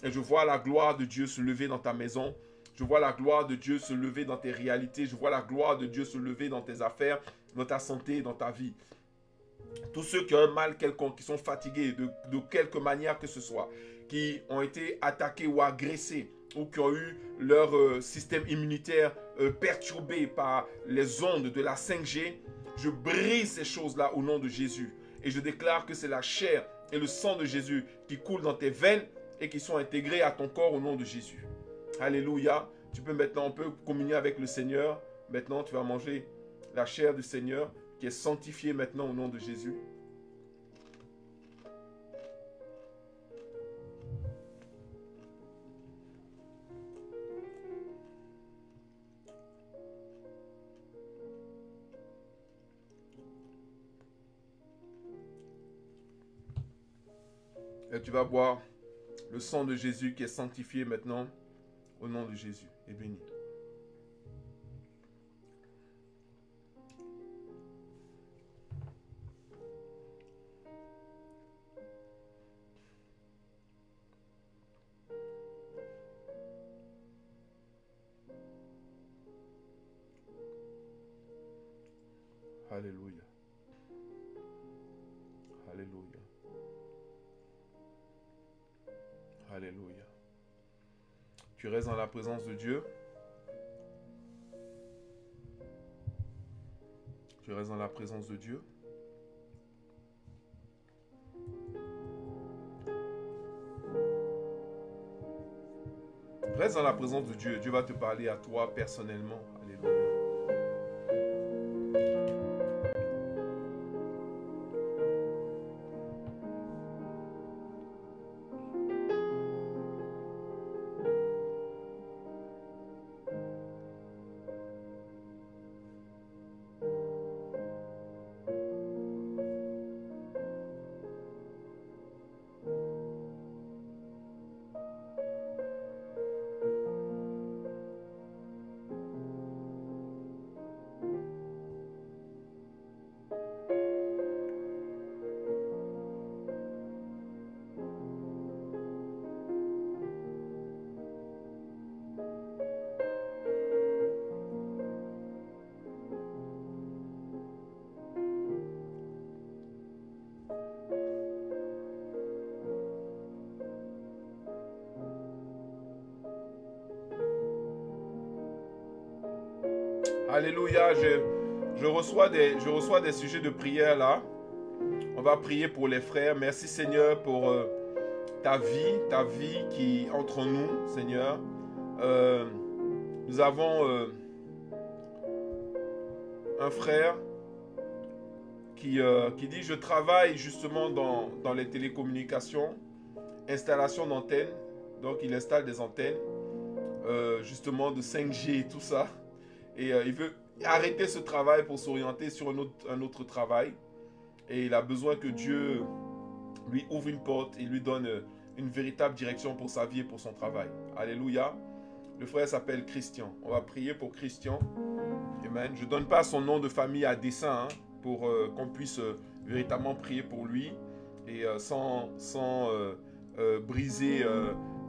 Et je vois la gloire de Dieu se lever dans ta maison. Je vois la gloire de Dieu se lever dans tes réalités. Je vois la gloire de Dieu se lever dans tes affaires, dans ta santé, dans ta vie. Tous ceux qui ont un mal quelconque, qui sont fatigués de quelque manière que ce soit, qui ont été attaqués ou agressés, ou qui ont eu leur système immunitaire perturbé par les ondes de la 5G, je brise ces choses-là au nom de Jésus. Et je déclare que c'est la chair et le sang de Jésus qui coulent dans tes veines et qui sont intégrés à ton corps au nom de Jésus. Alléluia. Tu peux maintenant, on peut communier avec le Seigneur. Maintenant, tu vas manger la chair du Seigneur qui est sanctifiée maintenant au nom de Jésus. Et tu vas boire le sang de Jésus qui est sanctifié maintenant au nom de Jésus. Et béni. Alléluia. Alléluia. Alléluia. Tu restes dans la présence de Dieu. Tu restes dans la présence de Dieu. Reste dans la présence de Dieu. Dieu va te parler à toi personnellement. Alléluia. Alléluia, je reçois des sujets de prière là. On va prier pour les frères. Merci Seigneur pour ta vie qui entre nous, Seigneur. Nous avons un frère qui dit, je travaille justement dans les télécommunications, installation d'antennes. Donc il installe des antennes, justement de 5G et tout ça. Et il veut arrêter ce travail pour s'orienter sur un autre travail. Et il a besoin que Dieu lui ouvre une porte et lui donne une véritable direction pour sa vie et pour son travail. Alléluia. Le frère s'appelle Christian. On va prier pour Christian. Amen. Je ne donne pas son nom de famille à dessein pour qu'on puisse véritablement prier pour lui et sans briser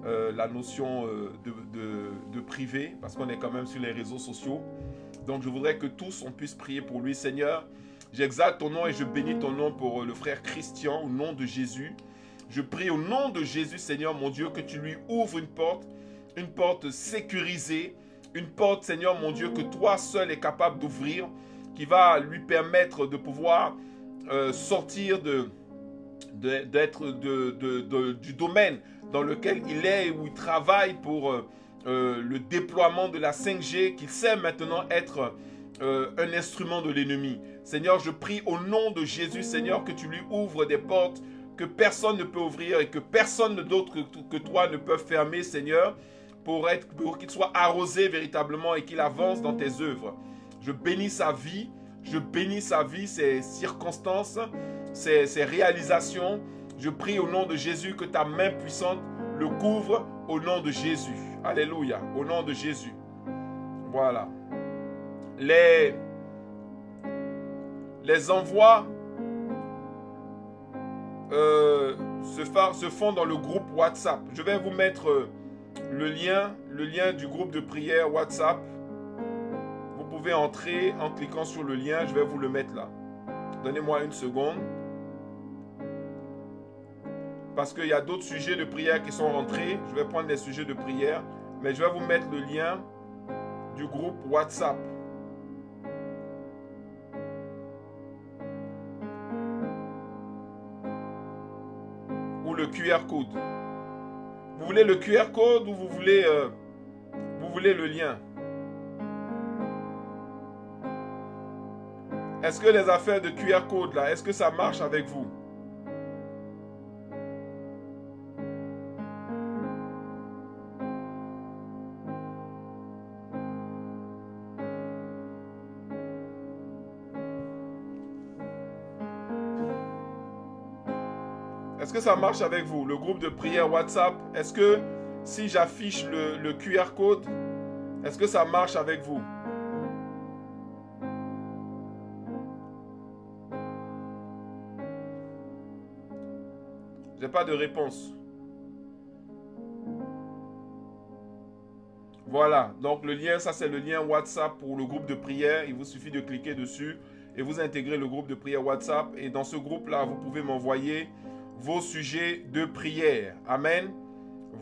la notion de privé, parce qu'on est quand même sur les réseaux sociaux. Donc je voudrais que tous on puisse prier pour lui. Seigneur, j'exalte ton nom et je bénis ton nom pour le frère Christian au nom de Jésus. Je prie au nom de Jésus, Seigneur mon Dieu, que tu lui ouvres une porte sécurisée, une porte, Seigneur mon Dieu, que toi seul es capable d'ouvrir, qui va lui permettre de pouvoir sortir du domaine dans lequel il est, où il travaille pour le déploiement de la 5G, qu'il sait maintenant être un instrument de l'ennemi. Seigneur, je prie au nom de Jésus, Seigneur, que tu lui ouvres des portes que personne ne peut ouvrir et que personne d'autre que toi ne peut fermer, Seigneur, pour qu'il soit arrosé véritablement et qu'il avance dans tes œuvres. Je bénis sa vie, ses circonstances, ses réalisations. Je prie au nom de Jésus que ta main puissante le couvre au nom de Jésus. Alléluia, au nom de Jésus. Voilà. Les envois se font dans le groupe WhatsApp. Je vais vous mettre le lien du groupe de prière WhatsApp. Vous pouvez entrer en cliquant sur le lien. Je vais vous le mettre là. Donnez-moi une seconde. Parce qu'il y a d'autres sujets de prière qui sont rentrés. Je vais prendre les sujets de prière. Mais je vais vous mettre le lien du groupe WhatsApp. Ou le QR code. Vous voulez le QR code ou vous voulez le lien? Est-ce que les affaires de QR code là, est-ce que ça marche avec vous? Est-ce que ça marche avec vous, le groupe de prière WhatsApp? Est-ce que si j'affiche le QR code, est-ce que ça marche avec vous? J'ai pas de réponse. Voilà, donc le lien, ça c'est le lien WhatsApp pour le groupe de prière. Il vous suffit de cliquer dessus et vous intégrez le groupe de prière WhatsApp. Et dans ce groupe-là, vous pouvez m'envoyer vos sujets de prière. Amen.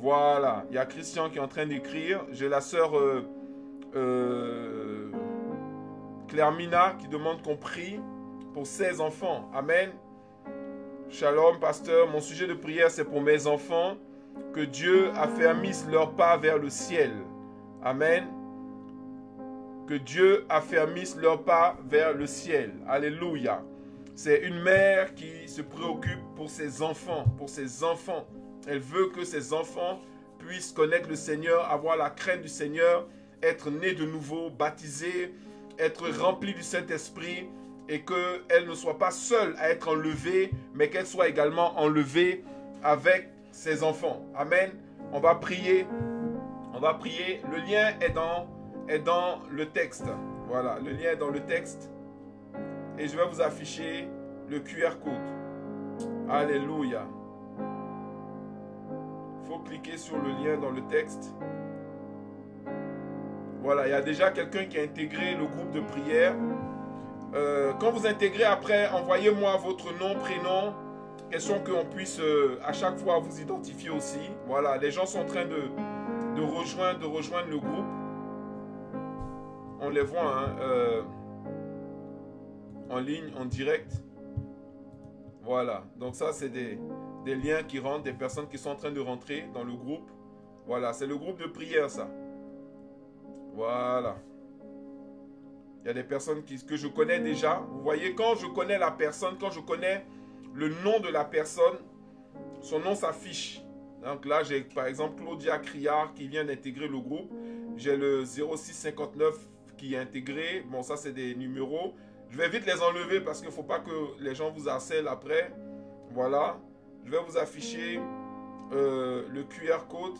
Voilà. Il y a Christian qui est en train d'écrire. J'ai la sœur Claire Mina qui demande qu'on prie pour ses enfants. Amen. Shalom, pasteur. Mon sujet de prière, c'est pour mes enfants. Que Dieu affermisse leurs pas vers le ciel. Amen. Que Dieu affermisse leurs pas vers le ciel. Alléluia. C'est une mère qui se préoccupe pour ses enfants, Elle veut que ses enfants puissent connaître le Seigneur, avoir la crainte du Seigneur, être nés de nouveau, baptisés, être remplis du Saint-Esprit et qu'elle ne soit pas seule à être enlevée, mais qu'elle soit également enlevée avec ses enfants. Amen. On va prier. Le lien est dans le texte. Voilà, le lien est dans le texte. Et je vais vous afficher le QR code. Alléluia. Il faut cliquer sur le lien dans le texte. Voilà, il y a déjà quelqu'un qui a intégré le groupe de prière. Quand vous intégrez après, envoyez-moi votre nom, prénom. Question qu'on puisse à chaque fois vous identifier aussi. Voilà, les gens sont en train de rejoindre le groupe. On les voit, hein, en ligne, en direct. Voilà, donc ça c'est des liens qui rentrent, des personnes qui sont en train de rentrer dans le groupe. Voilà, c'est le groupe de prière ça. Voilà. Il y a des personnes que je connais déjà. Vous voyez, quand je connais la personne, quand je connais le nom de la personne, son nom s'affiche. Donc là, j'ai par exemple Claudia Criard qui vient d'intégrer le groupe. J'ai le 0659 qui est intégré. Bon, ça c'est des numéros. Je vais vite les enlever parce qu'il ne faut pas que les gens vous harcèlent après. Voilà. Je vais vous afficher le QR code.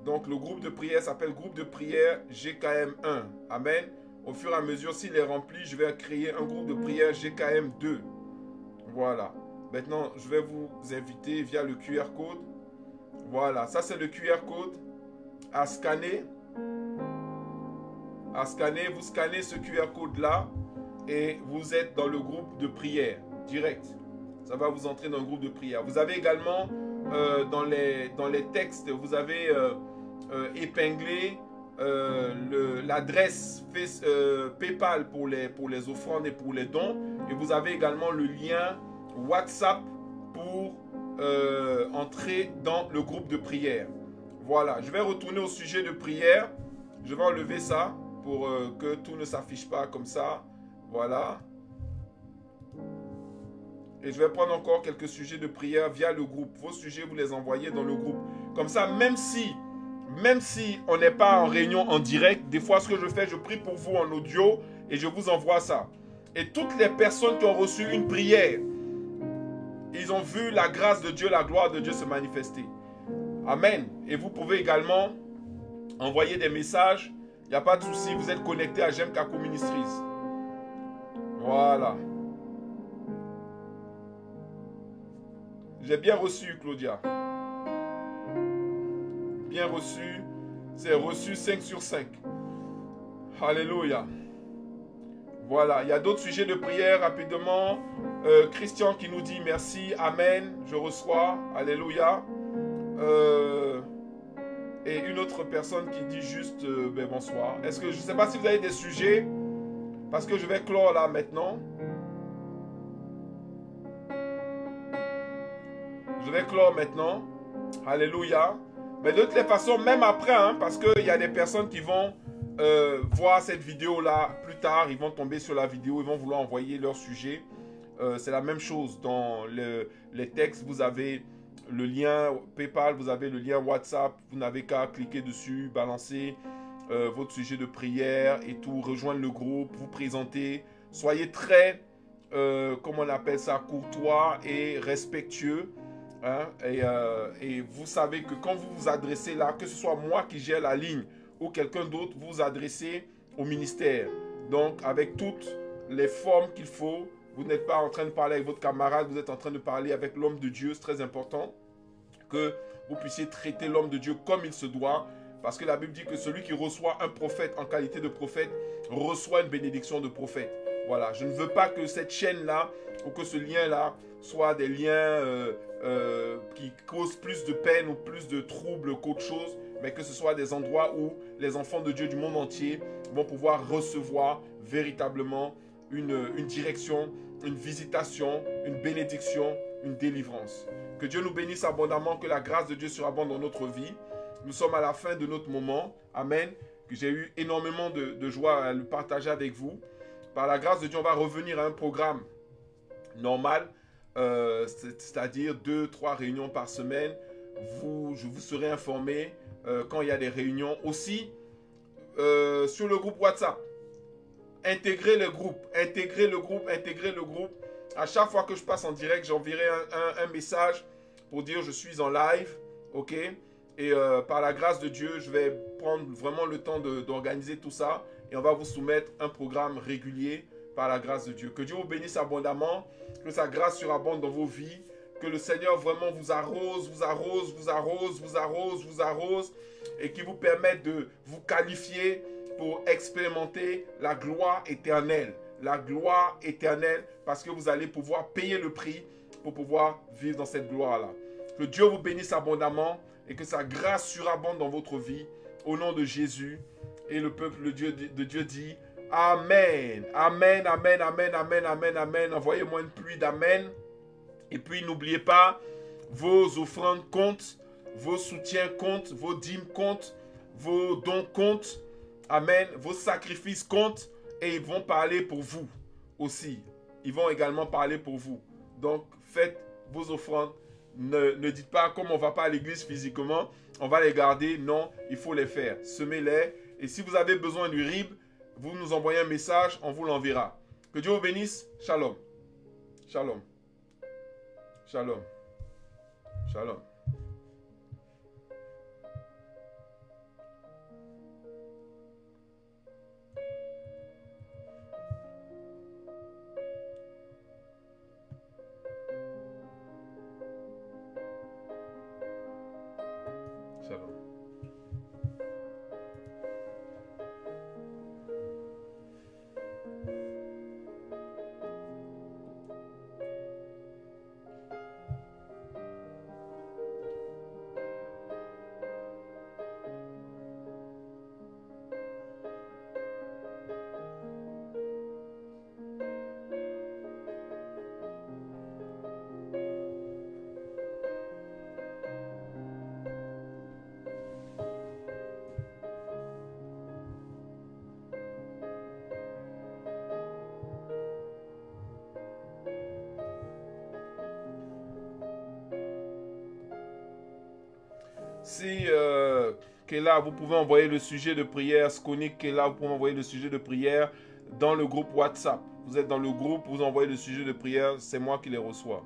Donc, le groupe de prière s'appelle groupe de prière GKM1. Amen. Au fur et à mesure, s'il est rempli, je vais créer un groupe de prière GKM2. Voilà. Maintenant, je vais vous inviter via le QR code. Voilà, ça c'est le QR code à scanner. À scanner, vous scannez ce QR code là et vous êtes dans le groupe de prière direct. Ça va vous entrer dans le groupe de prière. Vous avez également dans les textes, vous avez épinglé l'adresse PayPal pour les offrandes et pour les dons. Et vous avez également le lien WhatsApp pour entrer dans le groupe de prière. Voilà, je vais retourner au sujet de prière. Je vais enlever ça pour que tout ne s'affiche pas comme ça. Voilà. Et je vais prendre encore quelques sujets de prière via le groupe. Vos sujets, vous les envoyez dans le groupe. Comme ça, même si on n'est pas en réunion en direct, des fois ce que je fais, je prie pour vous en audio et je vous envoie ça. Et toutes les personnes qui ont reçu une prière, ils ont vu la grâce de Dieu, la gloire de Dieu se manifester. Amen. Et vous pouvez également envoyer des messages. Il n'y a pas de souci, vous êtes connecté à J'aime Kakou Ministries. Voilà. J'ai bien reçu, Claudia. Bien reçu. C'est reçu 5 sur 5. Alléluia. Voilà. Il y a d'autres sujets de prière rapidement. Christian qui nous dit merci. Amen. Je reçois. Alléluia. Et une autre personne qui dit juste bonsoir. Est-ce que je ne sais pas si vous avez des sujets? Parce que je vais clore là maintenant. Je vais clore maintenant. Alléluia. Mais de toutes les façons, même après, hein, parce qu'il y a des personnes qui vont voir cette vidéo-là plus tard. Ils vont tomber sur la vidéo, ils vont vouloir envoyer leur sujet. C'est la même chose. Dans les textes, vous avez le lien PayPal, vous avez le lien WhatsApp. Vous n'avez qu'à cliquer dessus, balancer votre sujet de prière et tout, rejoindre le groupe, vous présenter. Soyez très, comment on appelle ça, courtois et respectueux. Hein, et vous savez que quand vous vous adressez là, que ce soit moi qui gère la ligne ou quelqu'un d'autre, vous vous adressez au ministère. Donc, avec toutes les formes qu'il faut, vous n'êtes pas en train de parler avec votre camarade, vous êtes en train de parler avec l'homme de Dieu. C'est très important que vous puissiez traiter l'homme de Dieu comme il se doit. Parce que la Bible dit que celui qui reçoit un prophète en qualité de prophète reçoit une bénédiction de prophète. Voilà, je ne veux pas que cette chaîne-là ou que ce lien-là soit des liens qui causent plus de peine ou plus de troubles qu'autre chose, mais que ce soit des endroits où les enfants de Dieu du monde entier vont pouvoir recevoir véritablement une direction, une visitation, une bénédiction, une délivrance. Que Dieu nous bénisse abondamment, que la grâce de Dieu surabonde dans notre vie. Nous sommes à la fin de notre moment. Amen. Que j'ai eu énormément de joie à le partager avec vous. Par la grâce de Dieu, on va revenir à un programme normal, c'est-à-dire 2-3 réunions par semaine. Je vous serai informé quand il y a des réunions. Aussi, sur le groupe WhatsApp, intégrez le groupe. À chaque fois que je passe en direct, j'enverrai un message pour dire je suis en live. Ok? Et par la grâce de Dieu, je vais prendre vraiment le temps d'organiser tout ça. Et on va vous soumettre un programme régulier par la grâce de Dieu. Que Dieu vous bénisse abondamment. Que sa grâce surabonde dans vos vies. Que le Seigneur vraiment vous arrose. Et qu'il vous permette de vous qualifier pour expérimenter la gloire éternelle. La gloire éternelle, parce que vous allez pouvoir payer le prix pour pouvoir vivre dans cette gloire-là. Que Dieu vous bénisse abondamment et que sa grâce surabonde dans votre vie. Au nom de Jésus. Et le peuple de Dieu dit Amen. Amen, amen, amen, amen, amen, amen. Envoyez-moi une pluie d'amen. Et puis n'oubliez pas, vos offrandes comptent, vos soutiens comptent, vos dîmes comptent, vos dons comptent. Amen. Vos sacrifices comptent et ils vont parler pour vous aussi. Ils vont également parler pour vous. Donc, faites vos offrandes. Ne dites pas comme on ne va pas à l'église physiquement, on va les garder. Non, il faut les faire. Semez-les. Et si vous avez besoin du RIB, vous nous envoyez un message, on vous l'enverra. Que Dieu vous bénisse. Shalom. Shalom. Shalom. Shalom. Shalom. Si Kela, vous pouvez envoyer le sujet de prière. Skonik, Kela, vous pouvez envoyer le sujet de prière dans le groupe WhatsApp. Vous êtes dans le groupe, vous envoyez le sujet de prière, c'est moi qui les reçois.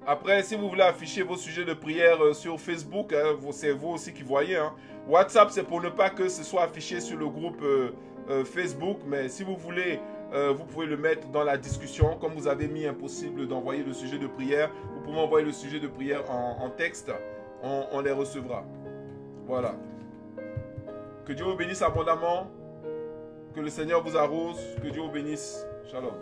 Après, si vous voulez afficher vos sujets de prière sur Facebook, hein, c'est vous aussi qui voyez. Hein. WhatsApp, c'est pour ne pas que ce soit affiché sur le groupe Facebook. Mais si vous voulez, vous pouvez le mettre dans la discussion. Comme vous avez mis impossible d'envoyer le sujet de prière, vous pouvez envoyer le sujet de prière en texte. On les recevra. Voilà. Que Dieu vous bénisse abondamment. Que le Seigneur vous arrose. Que Dieu vous bénisse. Shalom.